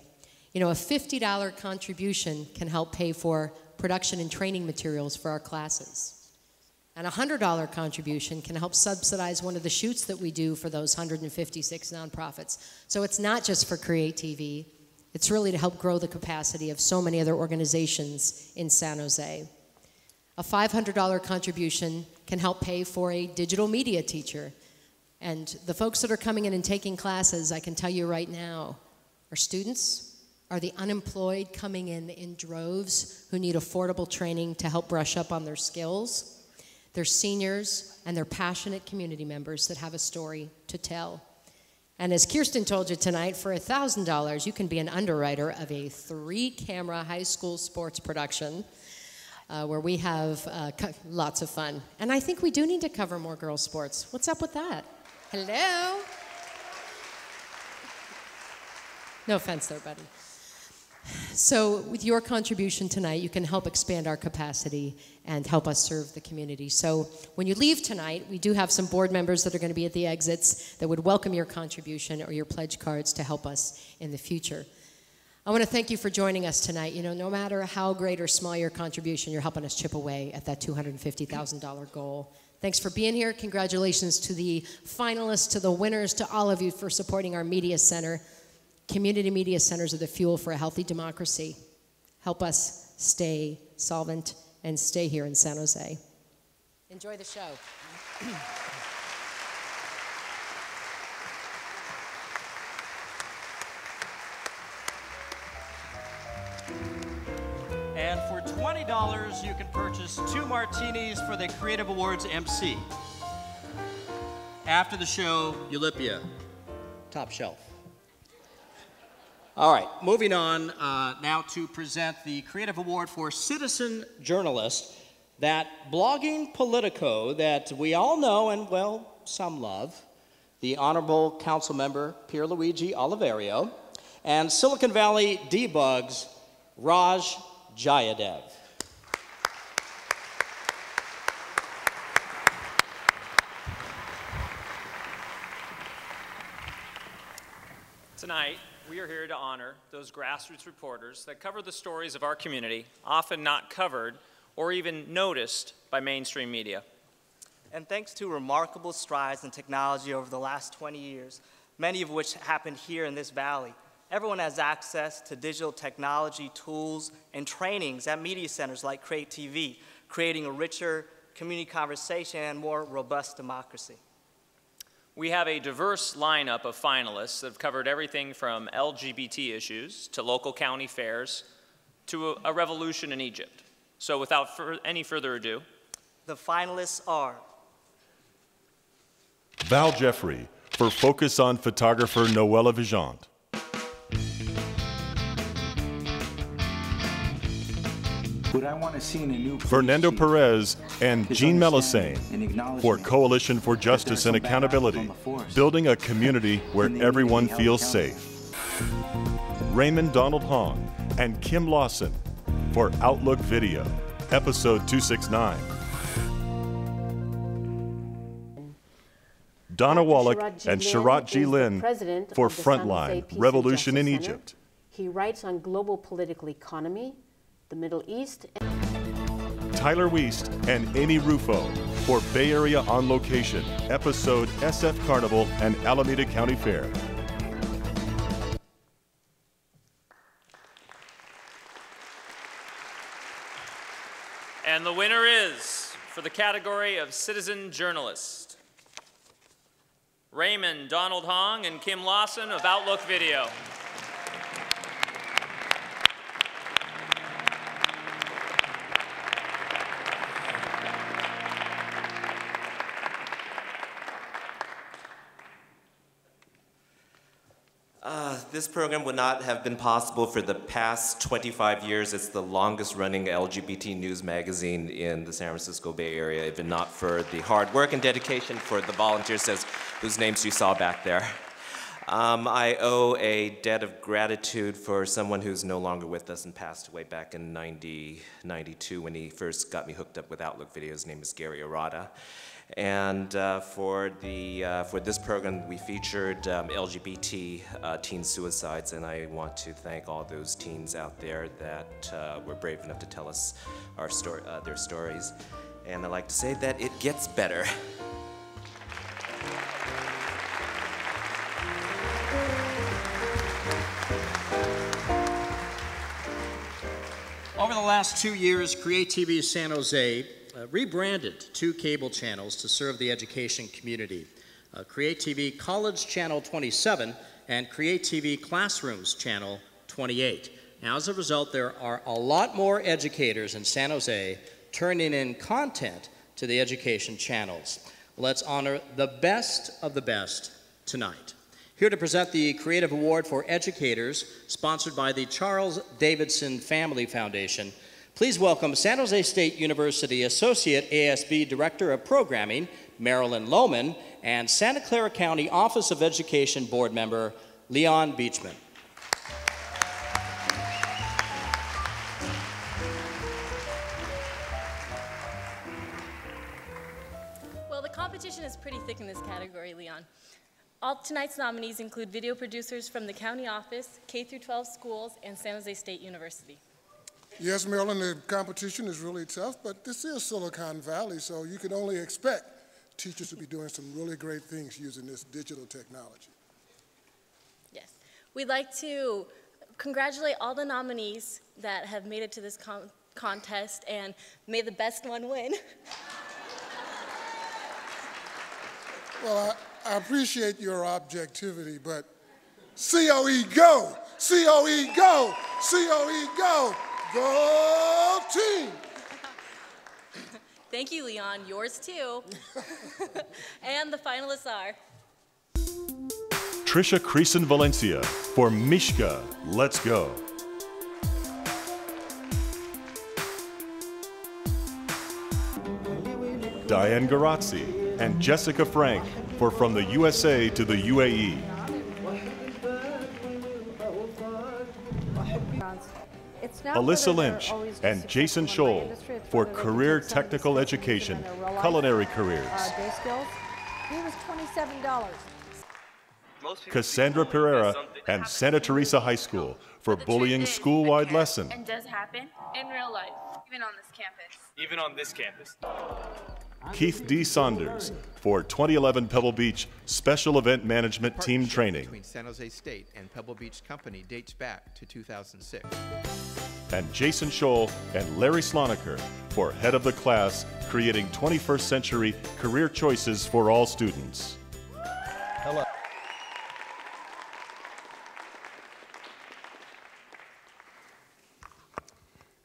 You know, a $50 contribution can help pay for production and training materials for our classes. And a $100 contribution can help subsidize one of the shoots that we do for those 156 nonprofits. So it's not just for CreaTiVe. It's really to help grow the capacity of so many other organizations in San Jose. A $500 contribution can help pay for a digital media teacher. And the folks that are coming in and taking classes, I can tell you right now, are students, are the unemployed coming in droves who need affordable training to help brush up on their skills. They're seniors, and they're passionate community members that have a story to tell. And as Kirsten told you tonight, for $1,000, you can be an underwriter of a 3-camera high school sports production where we have lots of fun. And I think we do need to cover more girls' sports. What's up with that? Hello? No offense there, buddy. So with your contribution tonight, you can help expand our capacity and help us serve the community. So when you leave tonight, we do have some board members that are going to be at the exits that would welcome your contribution or your pledge cards to help us in the future. I want to thank you for joining us tonight. You know, no matter how great or small your contribution, you're helping us chip away at that $250,000 goal. Thanks for being here. Congratulations to the finalists, to the winners, to all of you for supporting our media center. Community media centers are the fuel for a healthy democracy. Help us stay solvent and stay here in San Jose. Enjoy the show. And for $20, you can purchase 2 martinis for the Creative Awards MC. After the show, Eulipia, top shelf. All right, moving on now to present the Creative Award for Citizen Journalist, that blogging politico that we all know and, well, some love, the Honorable Council Member Pierluigi Oliverio, and Silicon Valley Debug's Raj Jayadev. Tonight, we are here to honor those grassroots reporters that cover the stories of our community, often not covered or even noticed by mainstream media. And thanks to remarkable strides in technology over the last 20 years, many of which happened here in this valley, everyone has access to digital technology tools and trainings at media centers like CreaTiVe, creating a richer community conversation, and more robust democracy. We have a diverse lineup of finalists that have covered everything from LGBT issues to local county fairs to a revolution in Egypt. So without any further ado, the finalists are Val Jeffrey for Focus on photographer Noella Vijant. What I want to see in a new Fernando Perez and Jean Melisane for Coalition for Justice and Accountability, building a community where everyone feels safe. Raymond Donald Hong and Kim Lawson for Outlook Video, Episode 269. Donna Wallach and Sharat G. Lin for Frontline, Revolution in Egypt. He writes on global political economy, the Middle East. Tyler Wiest and Amy Rufo for Bay Area on Location, Episode SF Carnival and Alameda County Fair. and the winner is, for the category of Citizen Journalist, Raymond Donald Hong and Kim Lawson of Outlook Video. This program would not have been possible for the past 25 years. It's the longest running LGBT news magazine in the San Francisco Bay Area, if not for the hard work and dedication for the volunteers whose names you saw back there. I owe a debt of gratitude for someone who's no longer with us and passed away back in 92 when he first got me hooked up with Outlook Video. His name is Gary Arata. And for this program, we featured LGBT teen suicides, and I want to thank all those teens out there that were brave enough to tell us their stories. And I'd like to say that it gets better. Over the last 2 years, CreaTiVe San Jose rebranded 2 cable channels to serve the education community. CreaTiVe College Channel 27 and CreaTiVe Classrooms Channel 28. Now, as a result, there are a lot more educators in San Jose turning in content to the education channels. Let's honor the best of the best tonight. Here to present the Creative Award for Educators, sponsored by the Charles Davidson Family Foundation, please welcome San Jose State University Associate ASB Director of Programming, Marilyn Lohman, and Santa Clara County Office of Education Board Member, Leon Beachman. Well, the competition is pretty thick in this category, Leon. All tonight's nominees include video producers from the county office, K-12 schools, and San Jose State University. Yes, Marilyn, the competition is really tough, but this is Silicon Valley, so you can only expect teachers to be doing some really great things using this digital technology. Yes. We'd like to congratulate all the nominees that have made it to this contest, and may the best one win. Well, I appreciate your objectivity, but COE go! COE go! COE go! Go team! Thank you, Leon. Yours too. And the finalists are Trisha Creason Valencia for Mishka, Let's Go. Diane Garazzi and Jessica Frank for From the USA to the UAE. Alyssa Lynch and Jason Scholl for Career Technical Education, Culinary Careers. Day skills. He was $27. Cassandra Pereira and Santa Teresa High School for Bullying School-Wide Lesson. And does happen in real life, even on this campus. Even on this campus. Keith D. Saunders for 2011 Pebble Beach Special Event Management Team Training. Between San Jose State and Pebble Beach Company dates back to 2006. And Jason Scholl and Larry Sloniker for Head of the Class, Creating 21st Century Career Choices for All Students. Hello.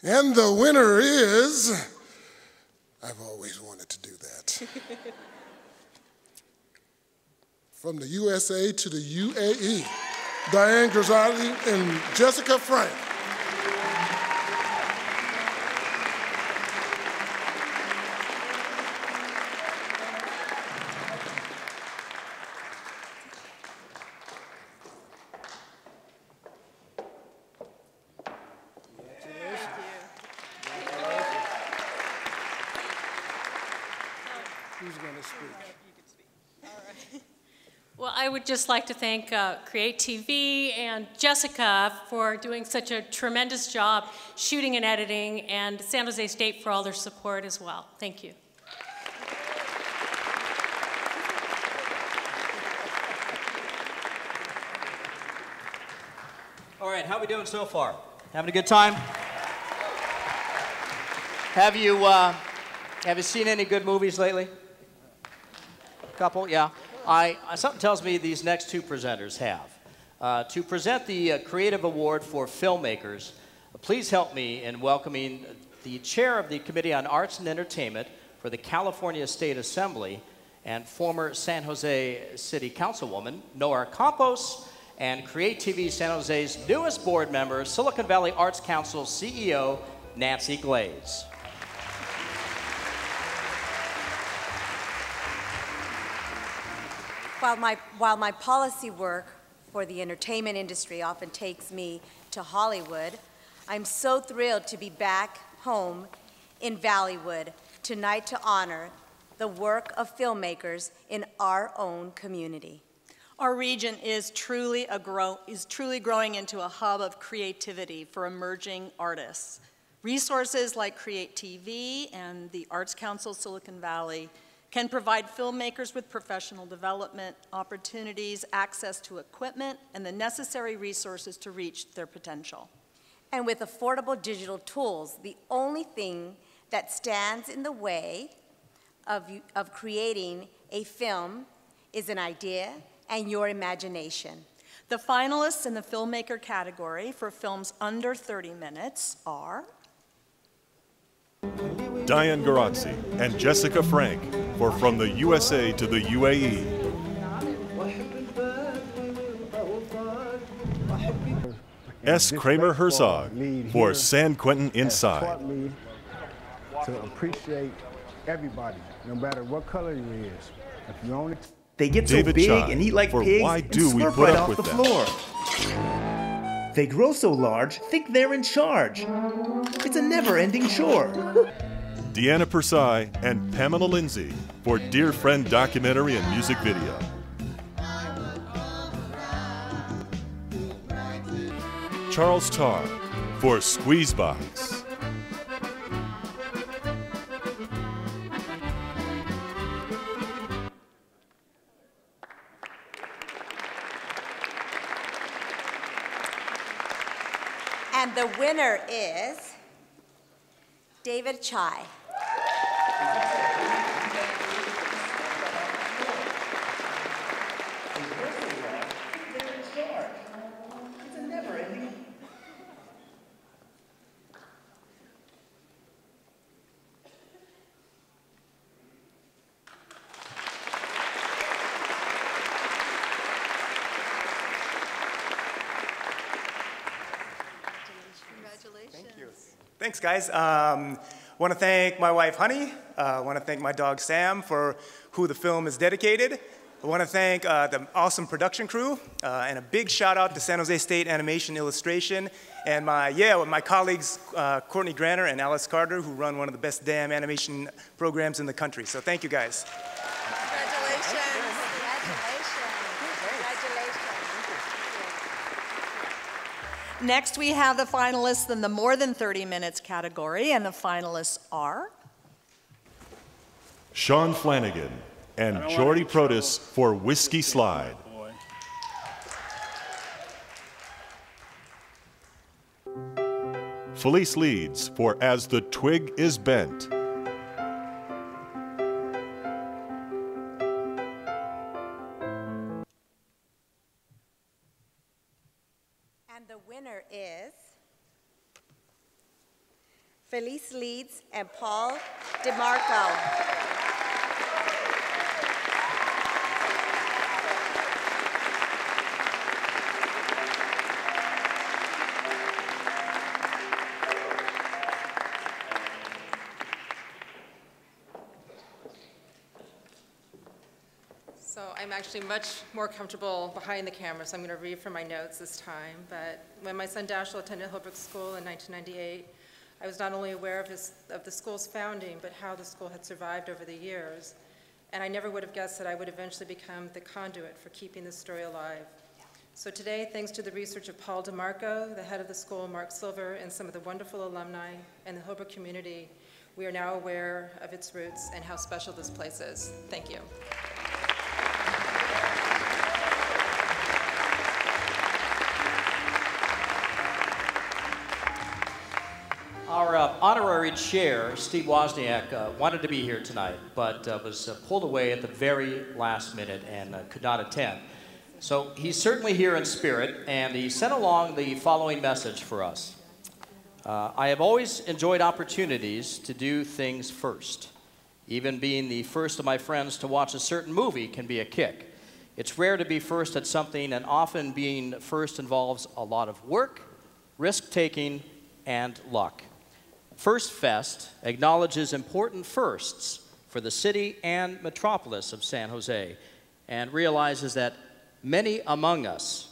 And the winner is, I've always wanted to do that. From the USA to the UAE, Diane Grzali and Jessica Frank. Who's going to speak? Well, I would just like to thank CreaTiVe and Jessica for doing such a tremendous job shooting and editing, and San Jose State for all their support as well. Thank you. All right, how are we doing so far? Having a good time? Have you seen any good movies lately? Couple, yeah. Something tells me these next two presenters have. To present the CreaTiVe Award for Filmmakers, please help me in welcoming the chair of the Committee on Arts and Entertainment for the California State Assembly and former San Jose City Councilwoman, Nora Campos, and CreaTiVe San Jose's newest board member, Silicon Valley Arts Council CEO, Nancy Glaze. While my policy work for the entertainment industry often takes me to Hollywood, I'm so thrilled to be back home in Valleywood tonight to honor the work of filmmakers in our own community. Our region is truly growing into a hub of creativity for emerging artists. Resources like CreaTiVe and the Arts Council Silicon Valley can provide filmmakers with professional development opportunities, access to equipment, and the necessary resources to reach their potential. And with affordable digital tools, the only thing that stands in the way of creating a film is an idea and your imagination. The finalists in the filmmaker category for films under 30 minutes are Diane Garazzi and Jessica Frank for From the USA to the UAE. S. Kramer Herzog for San Quentin Inside. Taught me to appreciate everybody, no matter what color you is. If you only they get so David big Chai and eat like for pigs Why and Do We slurp Put right Up off With the Them? floor. They grow so large, think they're in charge. It's a never-ending chore. Deanna Persai and Pamela Lindsay for Dear Friend documentary and music video. Charles Tarr for Squeezebox. And the winner is David Chai. Thanks, guys. Want to thank my wife, Honey. Want to thank my dog, Sam, for who the film is dedicated. I want to thank the awesome production crew, and a big shout out to San Jose State Animation Illustration, and my colleagues, Courtney Granner and Alice Carter, who run one of the best damn animation programs in the country. So thank you, guys. Next, we have the finalists in the more than 30 minutes category, and the finalists are Sean Flanagan, and Jordy Protis for Whiskey Slide. Felice Leeds for As the Twig is Bent. And the winner is Felice Leeds and Paul DeMarco. So I'm actually much more comfortable behind the camera, so I'm going to read from my notes this time. But when my son Dashiell attended Holbrook School in 1998, I was not only aware of the school's founding, but how the school had survived over the years. And I never would have guessed that I would eventually become the conduit for keeping this story alive. So today, thanks to the research of Paul DeMarco, the head of the school, Mark Silver, and some of the wonderful alumni and the Holbrook community, we are now aware of its roots and how special this place is. Thank you. Our honorary chair, Steve Wozniak, wanted to be here tonight, but was pulled away at the very last minute and could not attend. So he's certainly here in spirit, and he sent along the following message for us. I have always enjoyed opportunities to do things first. Even being the first of my friends to watch a certain movie can be a kick. It's rare to be first at something, and often being first involves a lot of work, risk-taking, and luck. First Fest acknowledges important firsts for the city and metropolis of San Jose and realizes that many among us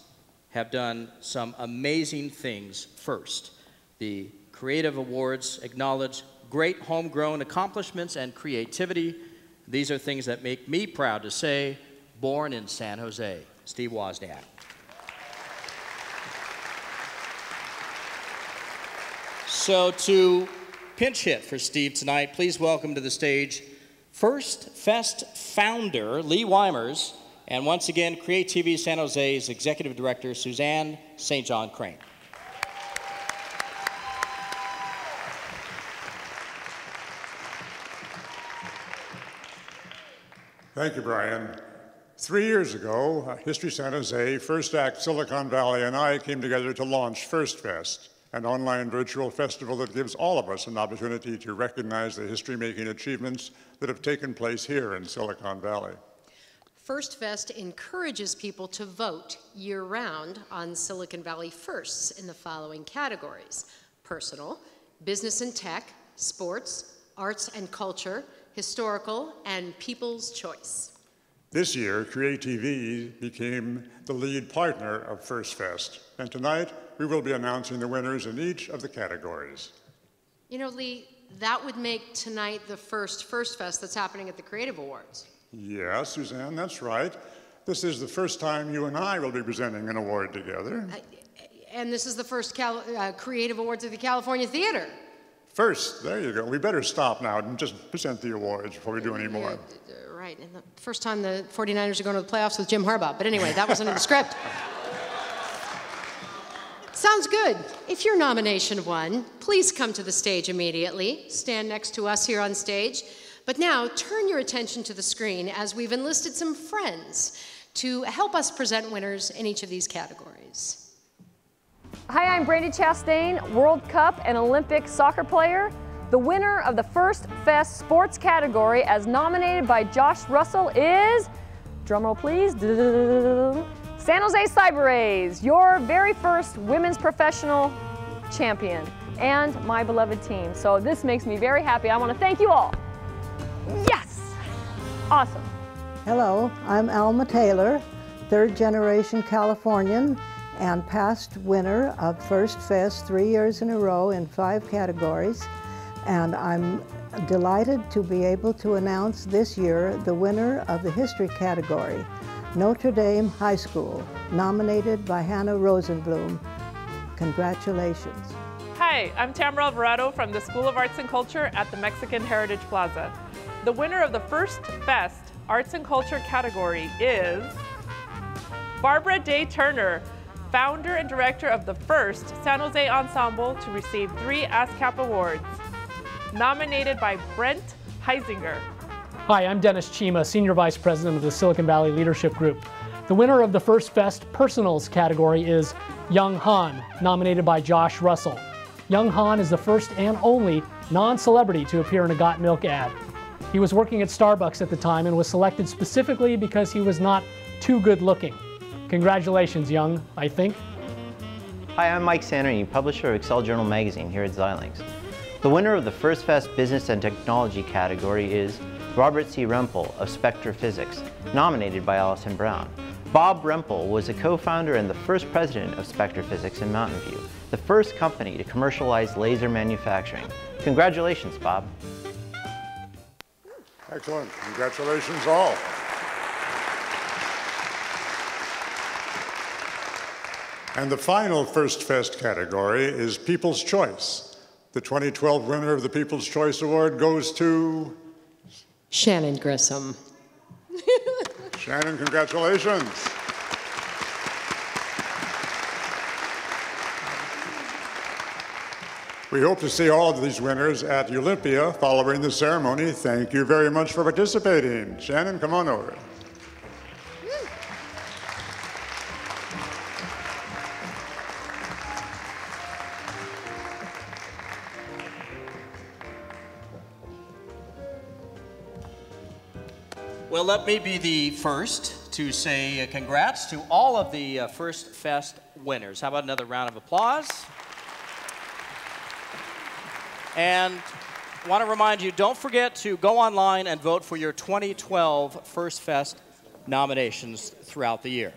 have done some amazing things first. The CreaTiVe Awards acknowledge great homegrown accomplishments and creativity. These are things that make me proud to say, born in San Jose. Steve Wozniak. So to pinch hit for Steve tonight, please welcome to the stage First Fest founder Lee Weimers, and once again CreaTiVe San Jose's executive director Suzanne St. John Crane. Thank you, Brian. 3 years ago, History San Jose, First Act Silicon Valley, and I came together to launch First Fest, an online virtual festival that gives all of us an opportunity to recognize the history-making achievements that have taken place here in Silicon Valley. First Fest encourages people to vote year-round on Silicon Valley firsts in the following categories: personal, business and tech, sports, arts and culture, historical, and people's choice. This year, CreaTiVe became the lead partner of First Fest, and tonight we will be announcing the winners in each of the categories. You know, Lee, that would make tonight the first First Fest that's happening at the CreaTiVe Awards. Yes, Suzanne, that's right. This is the first time you and I will be presenting an award together. And this is the first CreaTiVe Awards at the California Theater. First, there you go. We better stop now and just present the awards before we do any more. Right, and the first time the 49ers are going to the playoffs with Jim Harbaugh. But anyway, that wasn't in the script. Sounds good. If your nomination won, please come to the stage immediately. Stand next to us here on stage. But now, turn your attention to the screen as we've enlisted some friends to help us present winners in each of these categories. Hi, I'm Brandi Chastain, World Cup and Olympic soccer player. The winner of the First Fest sports category, as nominated by Josh Russell, is, drumroll please, San Jose Cyber Rays, your very first women's professional champion, and my beloved team. So this makes me very happy. I want to thank you all. Yes! Awesome. Hello, I'm Alma Taylor, third-generation Californian and past winner of First Fest 3 years in a row in 5 categories. And I'm delighted to be able to announce this year the winner of the history category, Notre Dame High School, nominated by Hannah Rosenblum. Congratulations. Hi, I'm Tamara Alvarado from the School of Arts and Culture at the Mexican Heritage Plaza. The winner of the First Fest Arts and Culture category is Barbara Day Turner, founder and director of the first San Jose Ensemble to receive 3 ASCAP awards, nominated by Brent Heisinger. Hi, I'm Dennis Chima, Senior Vice President of the Silicon Valley Leadership Group. The winner of the First Fest Personals category is Young Han, nominated by Josh Russell. Young Han is the first and only non-celebrity to appear in a Got Milk ad. He was working at Starbucks at the time and was selected specifically because he was not too good looking. Congratulations, Young, I think. Hi, I'm Mike Sannery, publisher of Excel Journal magazine here at Xilinx. The winner of the First Fest Business and Technology category is Robert C. Rempel of Spectre Physics, nominated by Allison Brown. Bob Rempel was a co-founder and the first president of Spectre Physics in Mountain View, the first company to commercialize laser manufacturing. Congratulations, Bob. Excellent. Congratulations all. And the final First Fest category is People's Choice. The 2012 winner of the People's Choice Award goes to Shannon Grissom. Shannon, congratulations. We hope to see all of these winners at Olympia following the ceremony. Thank you very much for participating. Shannon, come on over. Well, let me be the first to say congrats to all of the First Fest winners. How about another round of applause? And I want to remind you, don't forget to go online and vote for your 2012 First Fest nominations throughout the year.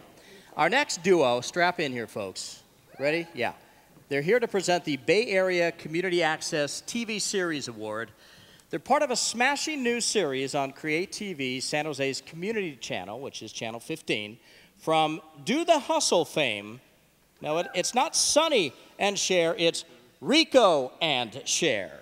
Our next duo, strap in here, folks. Ready? Yeah. They're here to present the Bay Area Community Access TV Series Award. They're part of a smashing new series on CreaTiVe, San Jose's community channel, which is Channel 15, from Do the Hustle fame. Now, it's not Sonny and Cher, it's Rico and Cher.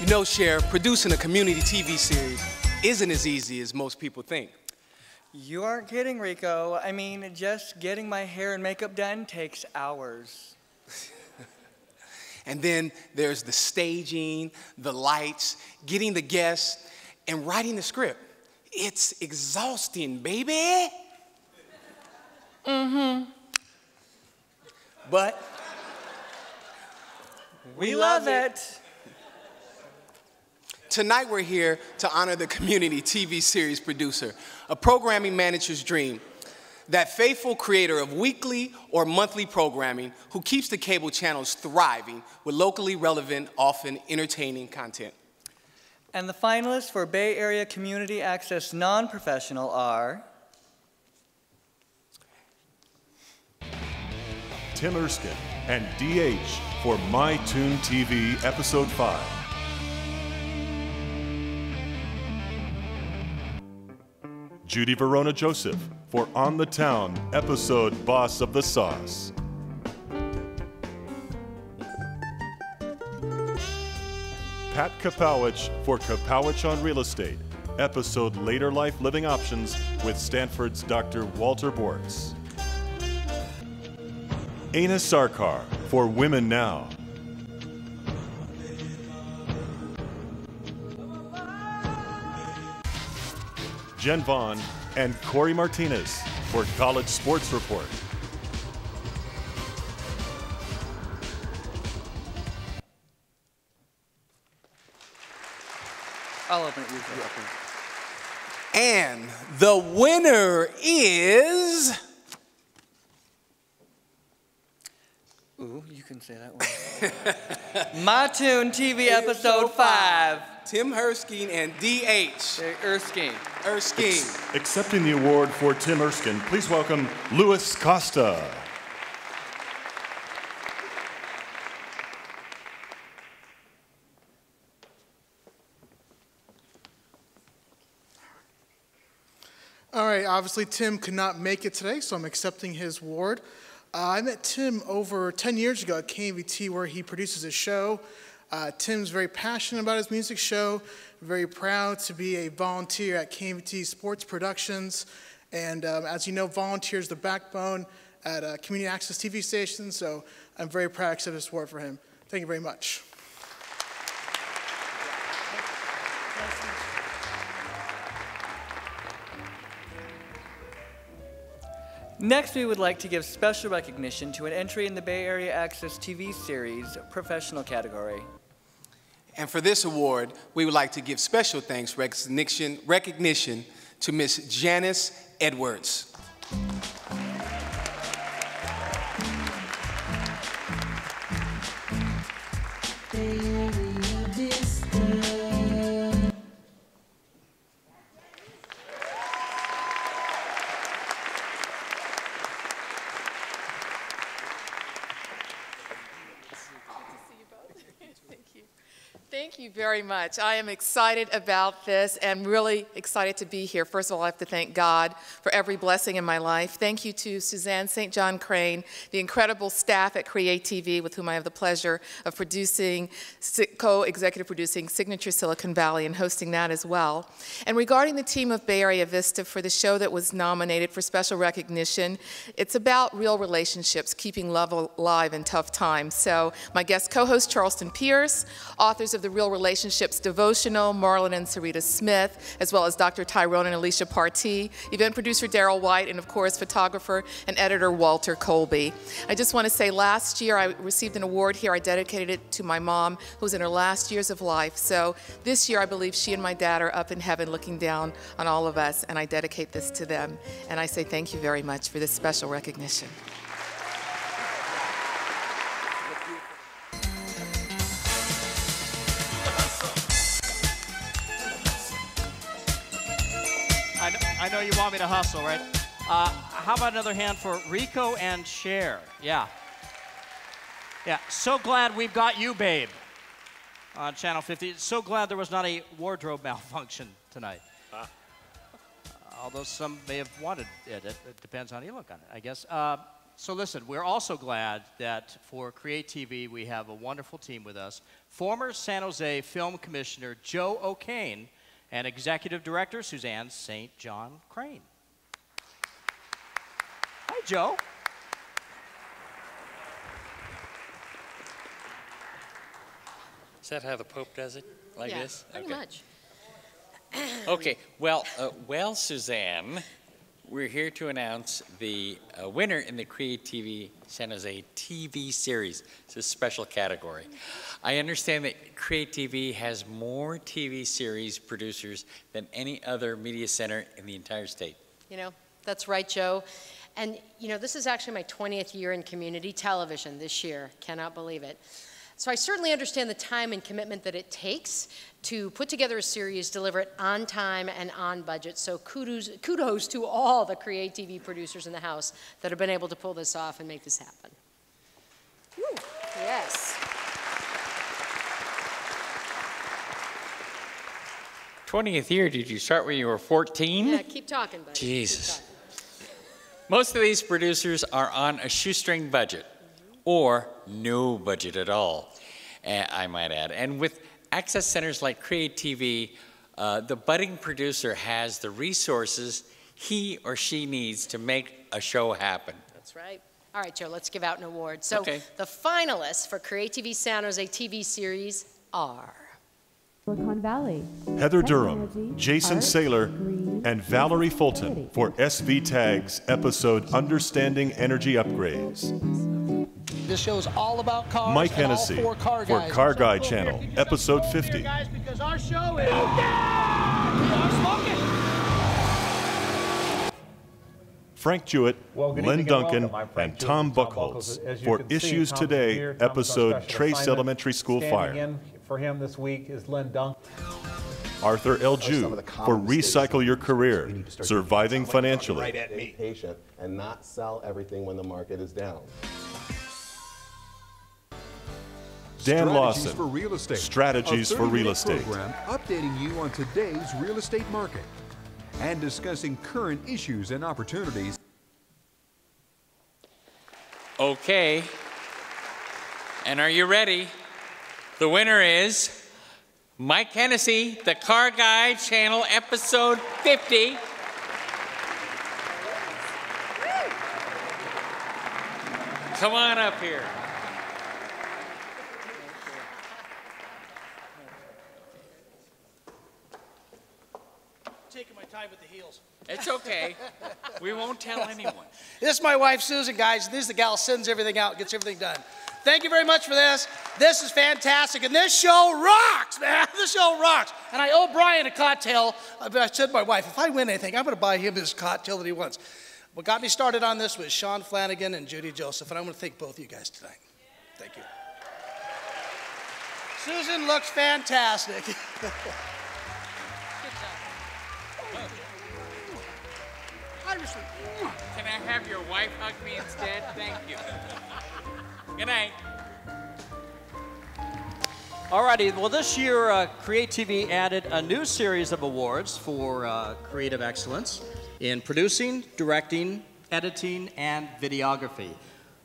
You know, Cher, producing a community TV series isn't as easy as most people think. You aren't kidding, Rico. I mean, just getting my hair and makeup done takes hours. And then there's the staging, the lights, getting the guests, and writing the script. It's exhausting, baby. Mm-hmm. But we love it. Tonight we're here to honor the community TV series producer, a programming manager's dream, that faithful creator of weekly or monthly programming who keeps the cable channels thriving with locally relevant, often entertaining content. And the finalists for Bay Area Community Access Non-Professional are Tim Erskine and DH for My Toon TV Episode 5. Judy Verona Joseph for On the Town episode Boss of the Sauce. Pat Kapowicz for Kapowicz on Real Estate episode Later Life Living Options with Stanford's Dr. Walter Bortz. Aina Sarkar for Women Now. Jen Vaughn and Corey Martinez for College Sports Report. I'll open it usually. And the winner is... Ooh, you can say that one. My Toon TV Episode 5. Tim Erskine and D.H. Erskine. Accepting the award for Tim Erskine, please welcome Louis Costa. All right, obviously Tim could not make it today, so I'm accepting his award. I met Tim over 10 years ago at KVT where he produces a show. Tim's very passionate about his music show, very proud to be a volunteer at KVT Sports Productions. And as you know, volunteer is the backbone at community access TV stations, so I'm very proud to accept this award for him. Thank you very much. Next, we would like to give special recognition to an entry in the Bay Area Access TV series professional category. And for this award, we would like to give special thanks recognition to Miss Janice Edwards. Thank you very much. I am excited about this and really excited to be here. First of all, I have to thank God for every blessing in my life. Thank you to Suzanne St. John Crane, the incredible staff at CreaTiVe with whom I have the pleasure of producing, co-executive producing Signature Silicon Valley and hosting that as well. And regarding the team of Bay Area Vista for the show that was nominated for special recognition, it's about real relationships, keeping love alive in tough times. So my guest co-host Charleston Pierce, authors of the Real Relationships devotional, Marlon and Sarita Smith, as well as Dr. Tyrone and Alicia Partee, event producer Daryl White, and of course photographer and editor Walter Colby. I just want to say last year I received an award here. I dedicated it to my mom who was in her last years of life. So this year I believe she and my dad are up in heaven looking down on all of us, and I dedicate this to them. And I say thank you very much for this special recognition. I know you want me to hustle, right? How about another hand for Rico and Cher? Yeah. Yeah, so glad we've got you, babe, on Channel 50. So glad there was not a wardrobe malfunction tonight. Although some may have wanted it. It depends on how you look on it, I guess. So listen, we're also glad that for CreaTiVe we have a wonderful team with us. Former San Jose Film Commissioner Joe O'Kane and Executive Director Suzanne St. John Crane. Hi, Joe. Is that how the Pope does it? Like Yeah, this? pretty much. Okay, well, Suzanne, we're here to announce the winner in the CreaTiVe San Jose TV series. It's a special category. I understand that CreaTiVe has more TV series producers than any other media center in the entire state. You know, that's right, Joe. And, you know, this is actually my 20th year in community television this year. Cannot believe it. So I certainly understand the time and commitment that it takes to put together a series, deliver it on time and on budget. So kudos to all the CreaTiVe producers in the house that have been able to pull this off and make this happen. Woo. Yes. '20th year, did you start when you were 14? Yeah, keep talking, buddy. Jesus. Most of these producers are on a shoestring budget, or no budget at all, I might add. And with access centers like CreaTiVe, the budding producer has the resources he or she needs to make a show happen. That's right. All right, Joe, let's give out an award. So Okay. the finalists for CreaTiVe San Jose TV series are Silicon Valley, Heather Durham, Technology, Jason Art, Saylor, Green, and Valerie Fulton for SV Tag's episode Understanding Energy Upgrades. This show is all about cars. Mike and all Hennessy four car for guys. Car Guy Channel, episode 50. Guys, because our show is we are smoking. Frank Jewett, Well, good Len evening and Duncan, welcome. I'm Frank and Jewett Tom and Tom Buchholz Buchholz. As you for can see, Issues Tom's Today, here. Tom's on episode special Trace assignment. Elementary School Standing Fire. in for him this week is Len Duncan. Arthur L. Jew for Recycle Your Career, Surviving Financially. Be patient and not sell everything when the market is down. Dan Strategies Lawson, for Real Estate. Strategies A for Real 30-minute Estate. program updating you on today's real estate market. and discussing current issues and opportunities. Okay. And are you ready? The winner is Mike Hennessy, The Car Guy Channel, episode 50. Come on up here. Taking my time with the heels. It's okay. We won't tell anyone. This is my wife, Susan, guys. This is the gal who sends everything out, gets everything done. Thank you very much for this. This is fantastic, and this show rocks, man. This show rocks. And I owe Brian a cocktail. I said to my wife, if I win anything, I'm going to buy him his cocktail that he wants. What got me started on this was Sean Flanagan and Judy Joseph, and I want to thank both of you guys tonight. Thank you. Susan looks fantastic. Can I have your wife hug me instead? Thank you. Good night. Alrighty, well this year CreaTiVe added a new series of awards for creative excellence in producing, directing, editing, and videography.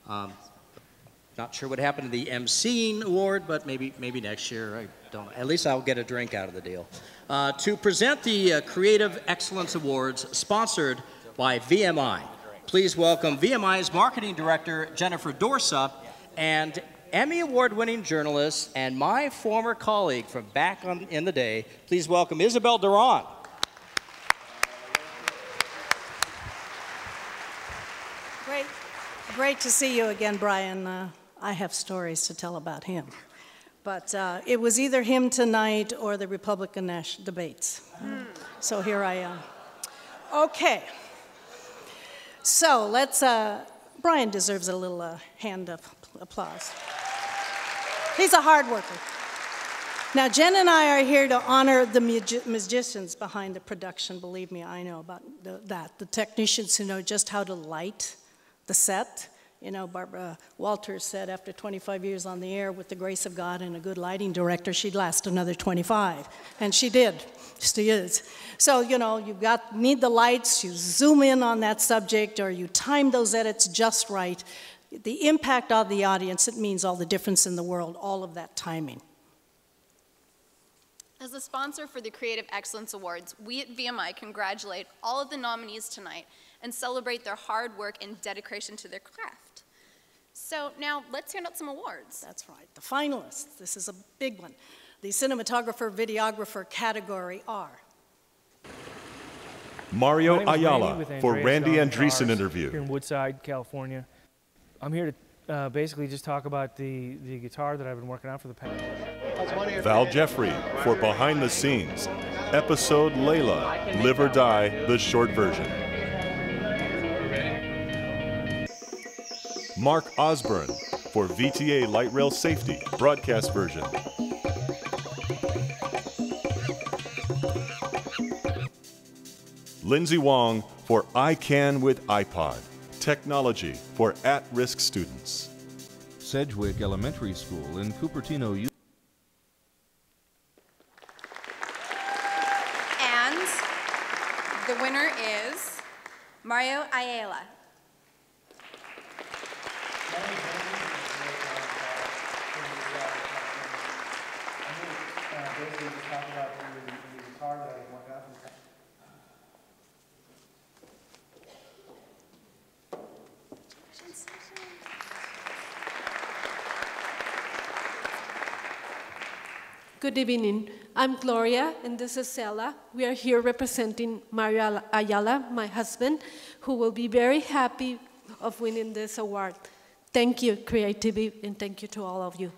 Not sure what happened to the MCing award, but maybe next year. I don't know. At least I'll get a drink out of the deal. To present the Creative Excellence Awards, sponsored by VMI. Please welcome VMI's Marketing Director, Jennifer Dorsa, and Emmy Award-winning journalist and my former colleague from back in the day. Please welcome Isabel Duran. Great to see you again, Brian. I have stories to tell about him. But it was either him tonight or the Republican debates. So here I am. Okay. So let's, Brian deserves a little hand of applause. He's a hard worker. Now, Jen and I are here to honor the musicians behind the production. Believe me, I know about that. The technicians who know just how to light the set. You know, Barbara Walters said after 25 years on the air, with the grace of God and a good lighting director, she'd last another 25. And she did. She is. So, you know, you need the lights, you zoom in on that subject, or you time those edits just right. The impact on the audience, it means all the difference in the world, all of that timing. As a sponsor for the Creative Excellence Awards, we at VMI congratulate all of the nominees tonight and celebrate their hard work and dedication to their craft. So now let's hand out some awards. That's right, the finalists. This is a big one. The cinematographer, videographer category are Mario Ayala for Randy Andreessen interview. Here in Woodside, California. I'm here to basically just talk about the guitar that I've been working on for the past. Val Jeffrey for Behind the Scenes, episode Layla, Live or Die, the short version. Mark Osborne for VTA Light Rail Safety, broadcast version. Lindsay Wong for I Can with iPod, technology for at-risk students. Sedgwick Elementary School in Cupertino, Utah. And the winner is Mario Ayala. Good evening. I'm Gloria, and this is Sela. We are here representing Mario Ayala, my husband, who will be very happy of winning this award. Thank you, CreaTiVe, and thank you to all of you.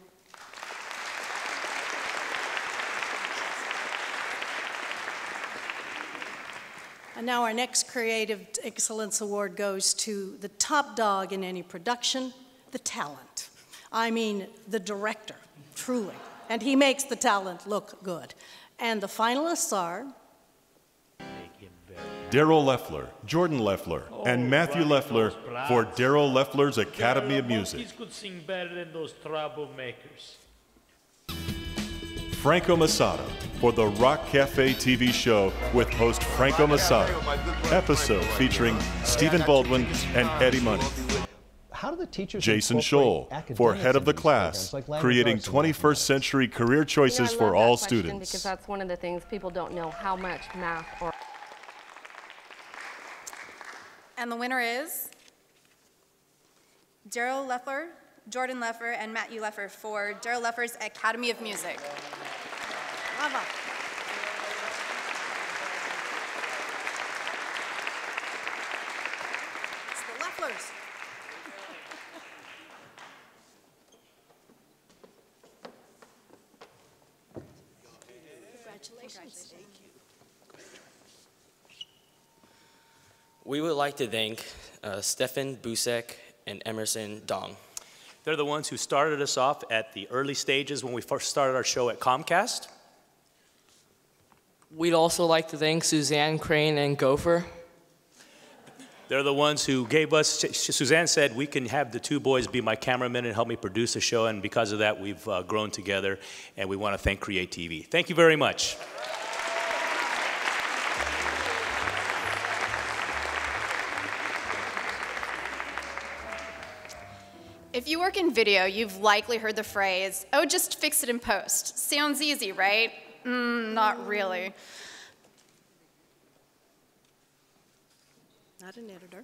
And now our next Creative Excellence Award goes to the top dog in any production, the talent. I mean, the director, truly. And he makes the talent look good. And the finalists are Daryl Leffler, Jordan Leffler, and Matthew Leffler for Daryl Leffler's Academy of Music. Monkeys could sing better than those troublemakers. Franco Masada for the Rock Cafe TV show with host Franco Masada. Episode featuring Stephen Baldwin and Eddie Money. How do the teachers Jason Scholl for Head of the Class, creating 21st century career choices for all students. Because that's one of the things people don't know how much math or. And the winner is Daryl Leffler, Jordan Leffer, and Matthew Leffer for Daryl Leffer's Academy of Music. Bravo. It's the Lefflers. Congratulations. We would like to thank Stefan Busek and Emerson Dong. They're the ones who started us off at the early stages when we first started our show at Comcast. We'd also like to thank Suzanne Crane and Gopher. They're the ones who gave us, Suzanne said, we can have the two boys be my cameramen and help me produce the show, and because of that, we've grown together, and we want to thank CreaTiVe. Thank you very much. If you work in video, you've likely heard the phrase, oh, just fix it in post. Sounds easy, right? Not really. Not an editor.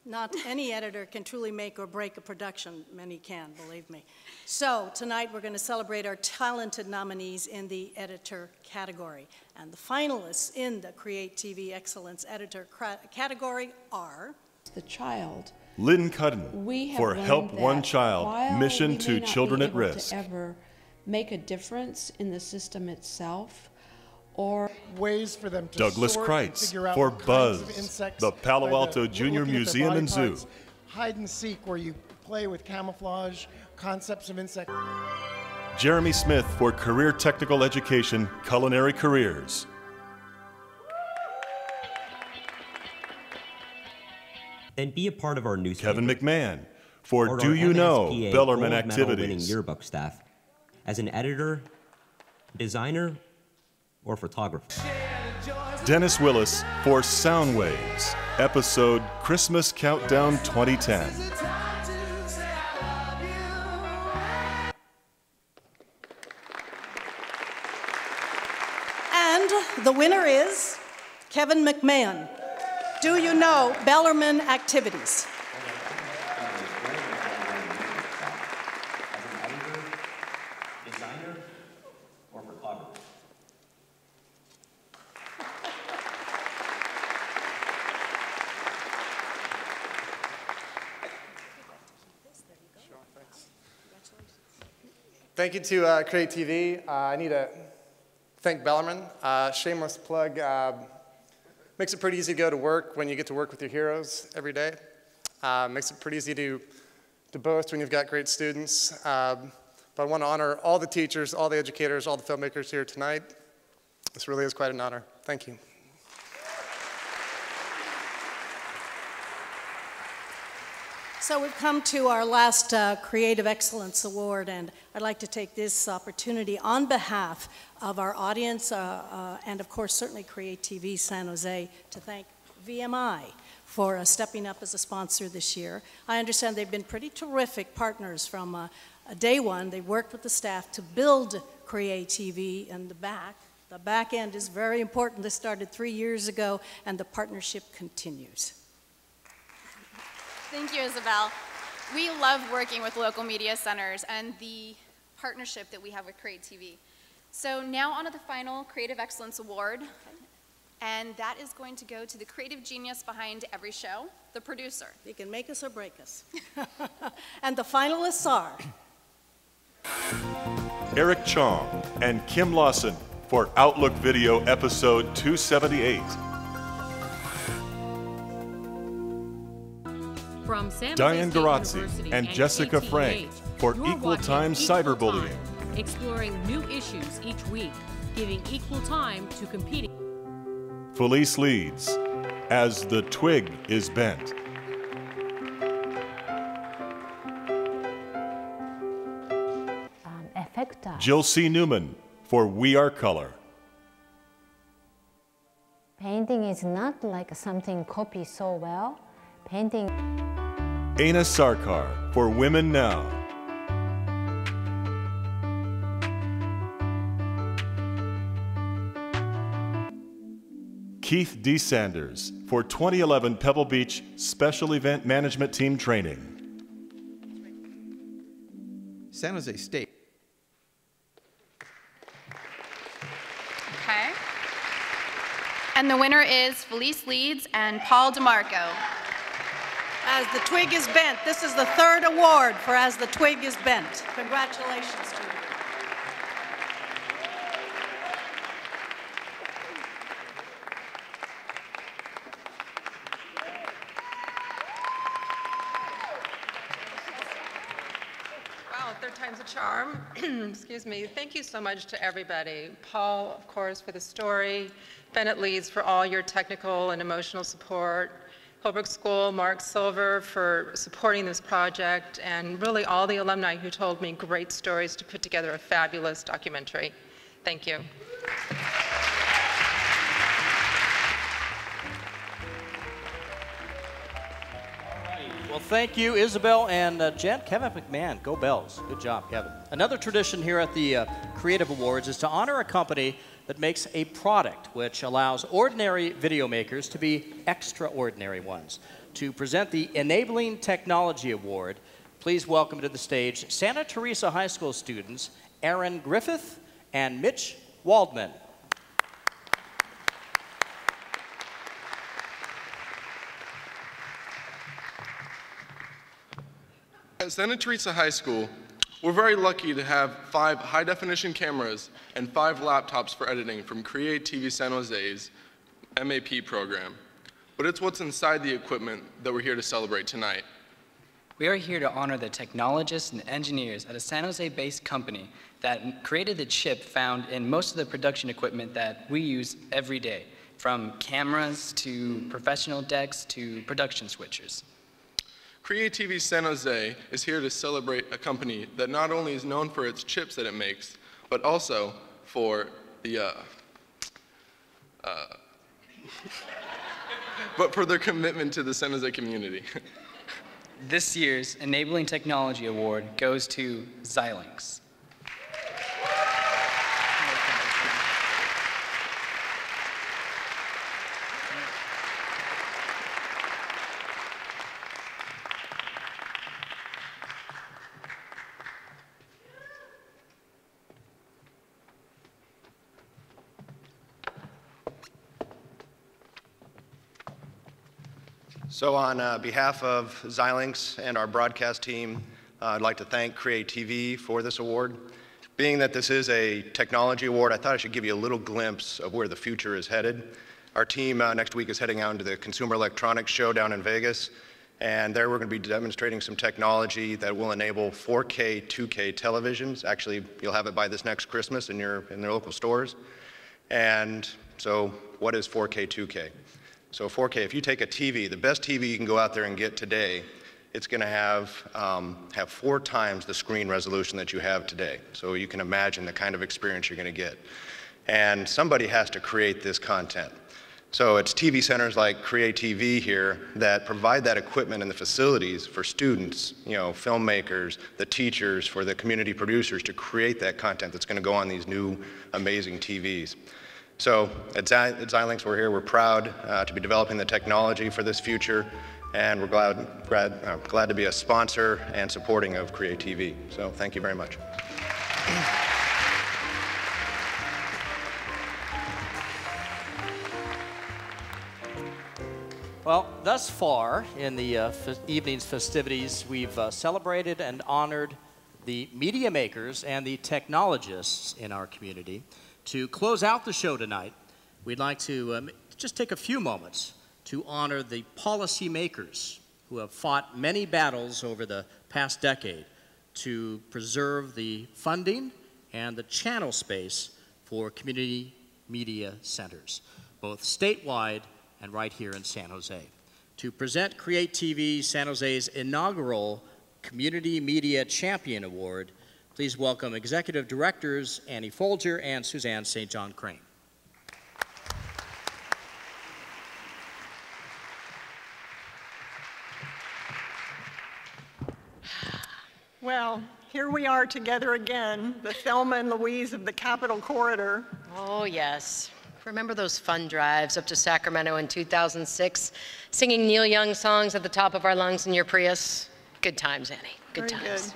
Not any editor can truly make or break a production. Many can, believe me. So tonight we're going to celebrate our talented nominees in the editor category. And the finalists in the CreaTiVe Excellence Editor category are the child. Lynn Cudden for Help One Child, Mission to Children at Risk. To ever make a difference in the system itself, or ways for them to Douglas Kreitz for Buzz, the Palo Alto Junior Museum and Zoo. Hide and seek, where you play with camouflage, concepts of insects. Jeremy Smith for Career Technical Education, Culinary Careers. And be a part of our newspaper. Kevin McMahon for Do You Know Bellarmine Activities. Yearbook staff as an editor, designer, or photographer. Dennis Willis for Soundwaves, episode Christmas Countdown 2010. And the winner is Kevin McMahon. Do You Know Bellarmine Activities? Designer or photographer? Thank you to CreaTiVe. I need to thank Bellarmine. Shameless plug. Makes it pretty easy to go to work when you get to work with your heroes every day. Makes it pretty easy to boast when you've got great students. But I want to honor all the teachers, all the educators, all the filmmakers here tonight. This really is quite an honor. Thank you. So we've come to our last Creative Excellence Award, and I'd like to take this opportunity on behalf of our audience and, of course, certainly CreaTiVe San Jose to thank VMI for stepping up as a sponsor this year. I understand they've been pretty terrific partners from day one. They worked with the staff to build CreaTiVe in the back. The back end is very important. This started 3 years ago, and the partnership continues. Thank you, Isabel. We love working with local media centers and the partnership that we have with CreaTiVe. So now on to the final Creative Excellence Award, and that is going to go to the creative genius behind every show, the producer. He can make us or break us. And the finalists are Eric Chong and Kim Lawson for Outlook Video episode 278. From San Jose Diane State Garazzi University and Jessica KTAH, Frank for you're Equal watching Time Equal Cyberbullying. Time, exploring new issues each week, giving equal time to competing. Felice leads as the twig is bent. Jill C. Newman for for We Are Color. Painting is not like something copied so well. Painting. Aina Sarkar for Women Now. Keith D. Sanders for 2011 Pebble Beach Special Event Management Team Training. San Jose State. Okay. And the winner is Felice Leeds and Paul DeMarco. As the Twig is Bent, this is the third award for As the Twig is Bent. Congratulations to you. Wow, third time's a charm. Excuse me. Thank you so much to everybody. Paul, of course, for the story. Bennett Leeds for all your technical and emotional support. Holbrook School, Mark Silver for supporting this project, and really all the alumni who told me great stories to put together a fabulous documentary. Thank you. Well, thank you, Isabel and Jen. Kevin McMahon, go Bells. Good job, Kevin. Another tradition here at the CreaTiVe Awards is to honor a company that makes a product which allows ordinary video makers to be extraordinary ones. To present the Enabling Technology Award, please welcome to the stage Santa Teresa High School students Aaron Griffith and Mitch Waldman. At Santa Teresa High School, we're very lucky to have 5 high-definition cameras and 5 laptops for editing from CreaTiVe San Jose's MAP program. But it's what's inside the equipment that we're here to celebrate tonight. We are here to honor the technologists and engineers at a San Jose-based company that created the chip found in most of the production equipment that we use every day, from cameras to professional decks to production switchers. CreaTiVe San Jose is here to celebrate a company that not only is known for its chips that it makes, but also for the, but for their commitment to the San Jose community. This year's Enabling Technology Award goes to Xilinx. So on behalf of Xilinx and our broadcast team, I'd like to thank CreaTiVe for this award. Being that this is a technology award, I thought I should give you a little glimpse of where the future is headed. Our team next week is heading out into the Consumer Electronics Show down in Vegas, and there we're going to be demonstrating some technology that will enable 4K, 2K televisions. Actually, you'll have it by this next Christmas in their local stores. And so what is 4K, 2K? So 4K, if you take a TV, the best TV you can go out there and get today, it's going to have 4 times the screen resolution that you have today. So you can imagine the kind of experience you're going to get. And somebody has to create this content. So it's TV centers like CreaTiVe here that provide that equipment and the facilities for students, filmmakers, the teachers, for the community producers to create that content that's going to go on these new amazing TVs. So at Xilinx, we're here. We're proud to be developing the technology for this future, and we're glad to be a sponsor and supporting of CreaTiVe. So thank you very much. Well, thus far in the evening's festivities, we've celebrated and honored the media makers and the technologists in our community. To close out the show tonight, we'd like to just take a few moments to honor the policymakers who have fought many battles over the past decade to preserve the funding and the channel space for community media centers, both statewide and right here in San Jose. To present CreaTiVe San Jose's inaugural Community Media Champion Award, Please welcome Executive Directors Annie Folger and Suzanne St. John Crane. Well, here we are together again, the Thelma and Louise of the Capitol Corridor. Oh, yes. Remember those fun drives up to Sacramento in 2006, singing Neil Young songs at the top of our lungs in your Prius? Good times, Annie. Good Very times. Good.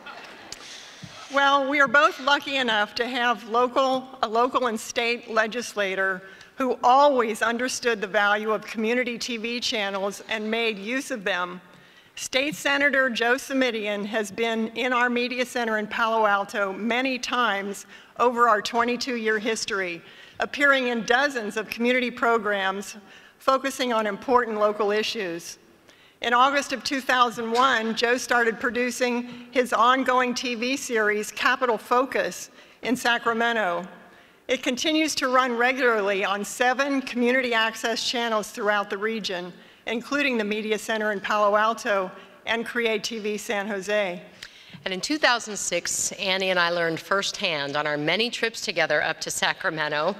Well, we are both lucky enough to have a local and state legislator who always understood the value of community TV channels and made use of them. State Senator Joe Simitian has been in our media center in Palo Alto many times over our 22-year history, appearing in dozens of community programs focusing on important local issues. In August of 2001, Joe started producing his ongoing TV series, Capitol Focus, in Sacramento. It continues to run regularly on 7 community access channels throughout the region, including the Media Center in Palo Alto and CreaTiVe San Jose. And in 2006, Annie and I learned firsthand on our many trips together up to Sacramento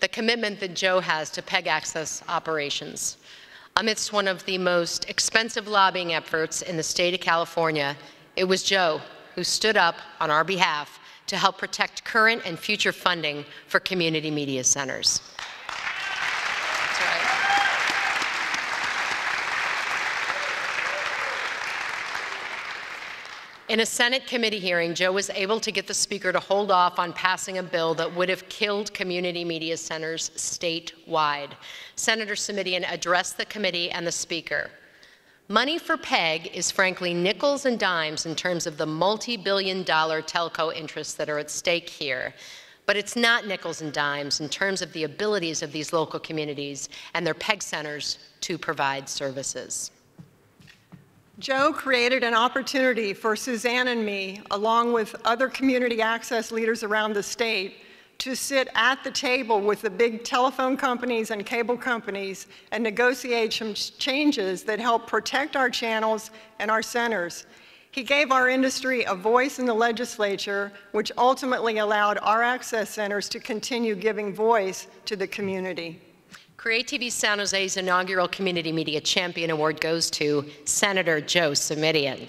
the commitment that Joe has to PEG access operations. Amidst one of the most expensive lobbying efforts in the state of California, it was Joe who stood up on our behalf to help protect current and future funding for community media centers. That's right. In a Senate committee hearing, Joe was able to get the Speaker to hold off on passing a bill that would have killed community media centers statewide. Senator Simitian addressed the committee and the Speaker. Money for PEG is frankly nickels and dimes in terms of the multi-billion-dollar telco interests that are at stake here. But it's not nickels and dimes in terms of the abilities of these local communities and their PEG centers to provide services. Joe created an opportunity for Suzanne and me, along with other community access leaders around the state, to sit at the table with the big telephone companies and cable companies and negotiate some changes that help protect our channels and our centers. He gave our industry a voice in the legislature, which ultimately allowed our access centers to continue giving voice to the community. CreaTiVe San Jose's inaugural Community Media Champion Award goes to Senator Joe Simitian.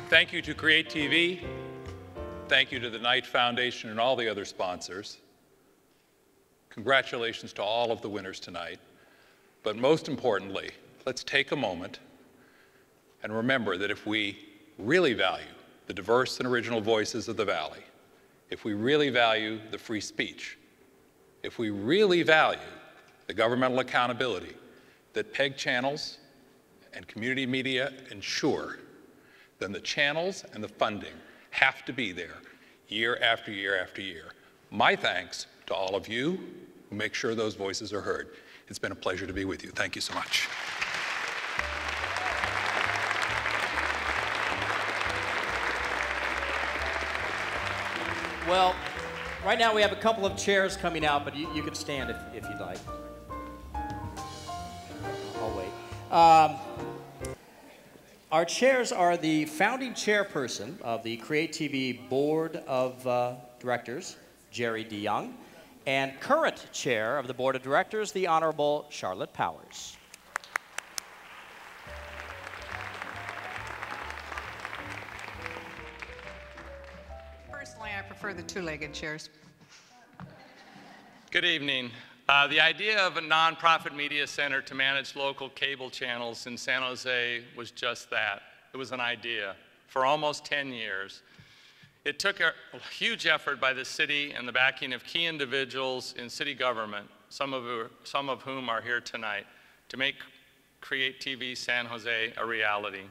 Thank you to CreaTiVe. Thank you to the Knight Foundation and all the other sponsors. Congratulations to all of the winners tonight. But most importantly, let's take a moment and remember that if we really value the diverse and original voices of the Valley, if we really value the free speech, if we really value the governmental accountability that PEG channels and community media ensure, then the channels and the funding have to be there year after year after year. My thanks to all of you who make sure those voices are heard. It's been a pleasure to be with you. Thank you so much. Well, right now we have a couple of chairs coming out, but you can stand if you'd like. I'll wait. Our chairs are the founding chairperson of the CreaTiVe Board of Directors, Jerry DeYoung, and current chair of the Board of Directors, the Honorable Charlotte Powers. Personally, I prefer the two-legged chairs. Good evening. The idea of a nonprofit media center to manage local cable channels in San Jose was just that. It was an idea for almost 10 years. It took a huge effort by the city and the backing of key individuals in city government, some of whom are here tonight, to make CreaTiVe San Jose a reality.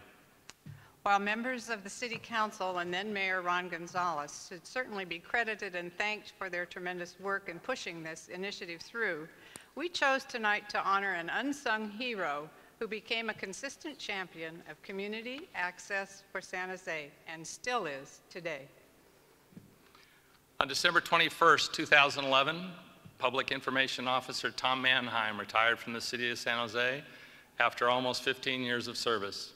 While members of the City Council and then Mayor Ron Gonzalez should certainly be credited and thanked for their tremendous work in pushing this initiative through, we chose tonight to honor an unsung hero who became a consistent champion of community access for San Jose and still is today. On December 21st, 2011, Public Information Officer Tom Mannheim retired from the City of San Jose after almost 15 years of service.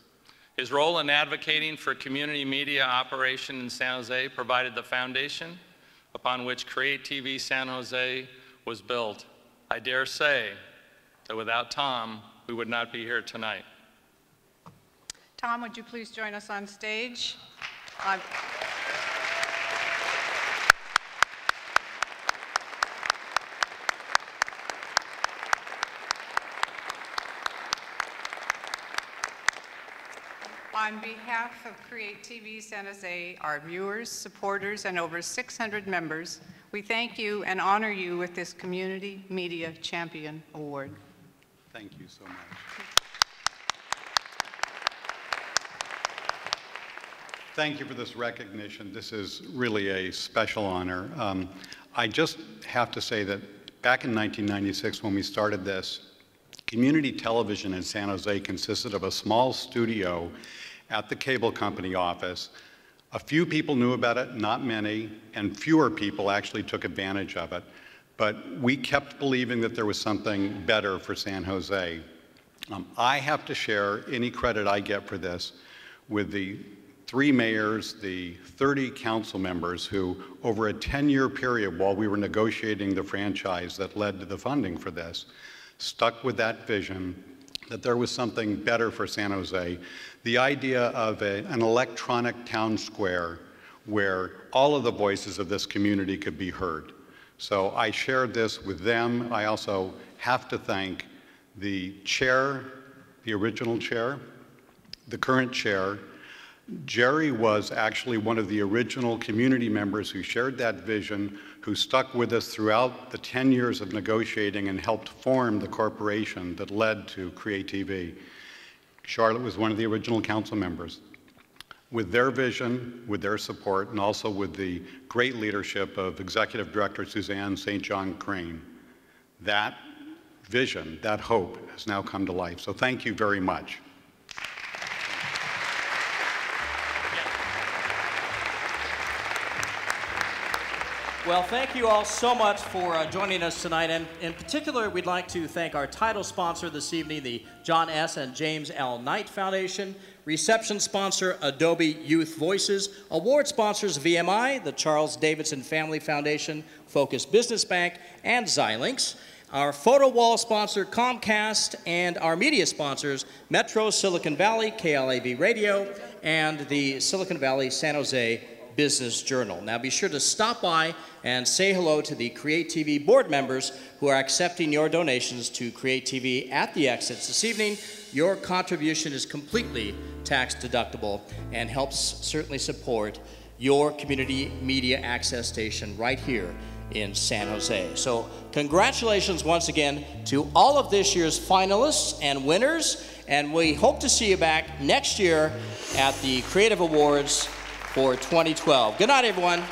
His role in advocating for community media operation in San Jose provided the foundation upon which CreaTiVe San Jose was built. I dare say that without Tom, we would not be here tonight. Tom, would you please join us on stage? On behalf of CreaTiVe San Jose, our viewers, supporters, and over 600 members, we thank you and honor you with this Community Media Champion Award. Thank you so much. Thank you for this recognition. This is really a special honor. I just have to say that back in 1996 when we started this, community television in San Jose consisted of a small studio at the cable company office. A few people knew about it, not many, and fewer people actually took advantage of it. But we kept believing that there was something better for San Jose. I have to share any credit I get for this with the 3 mayors, the 30 council members who, over a 10-year period while we were negotiating the franchise that led to the funding for this, stuck with that vision that there was something better for San Jose. The idea of an electronic town square where all of the voices of this community could be heard. So I shared this with them. I also have to thank the chair, the original chair, the current chair. Jerry was actually one of the original community members who shared that vision, who stuck with us throughout the 10 years of negotiating and helped form the corporation that led to CreaTiVe. Charlotte was one of the original council members. With their vision, with their support, and also with the great leadership of Executive Director Suzanne St. John Crane, that vision, that hope has now come to life. So thank you very much. Well, thank you all so much for joining us tonight, and in particular, we'd like to thank our title sponsor this evening, the John S. and James L. Knight Foundation, reception sponsor, Adobe Youth Voices, award sponsors, VMI, the Charles Davidson Family Foundation, Focus Business Bank, and Xilinx, our photo wall sponsor, Comcast, and our media sponsors, Metro Silicon Valley, KLAV Radio, and the Silicon Valley San Jose Business Journal. Now be sure to stop by and say hello to the CreaTiVe board members who are accepting your donations to CreaTiVe at the exits this evening. Your contribution is completely tax deductible and helps certainly support your community media access station right here in San Jose. So congratulations once again to all of this year's finalists and winners, and we hope to see you back next year at the Creative Awards for 2012. Good night, everyone.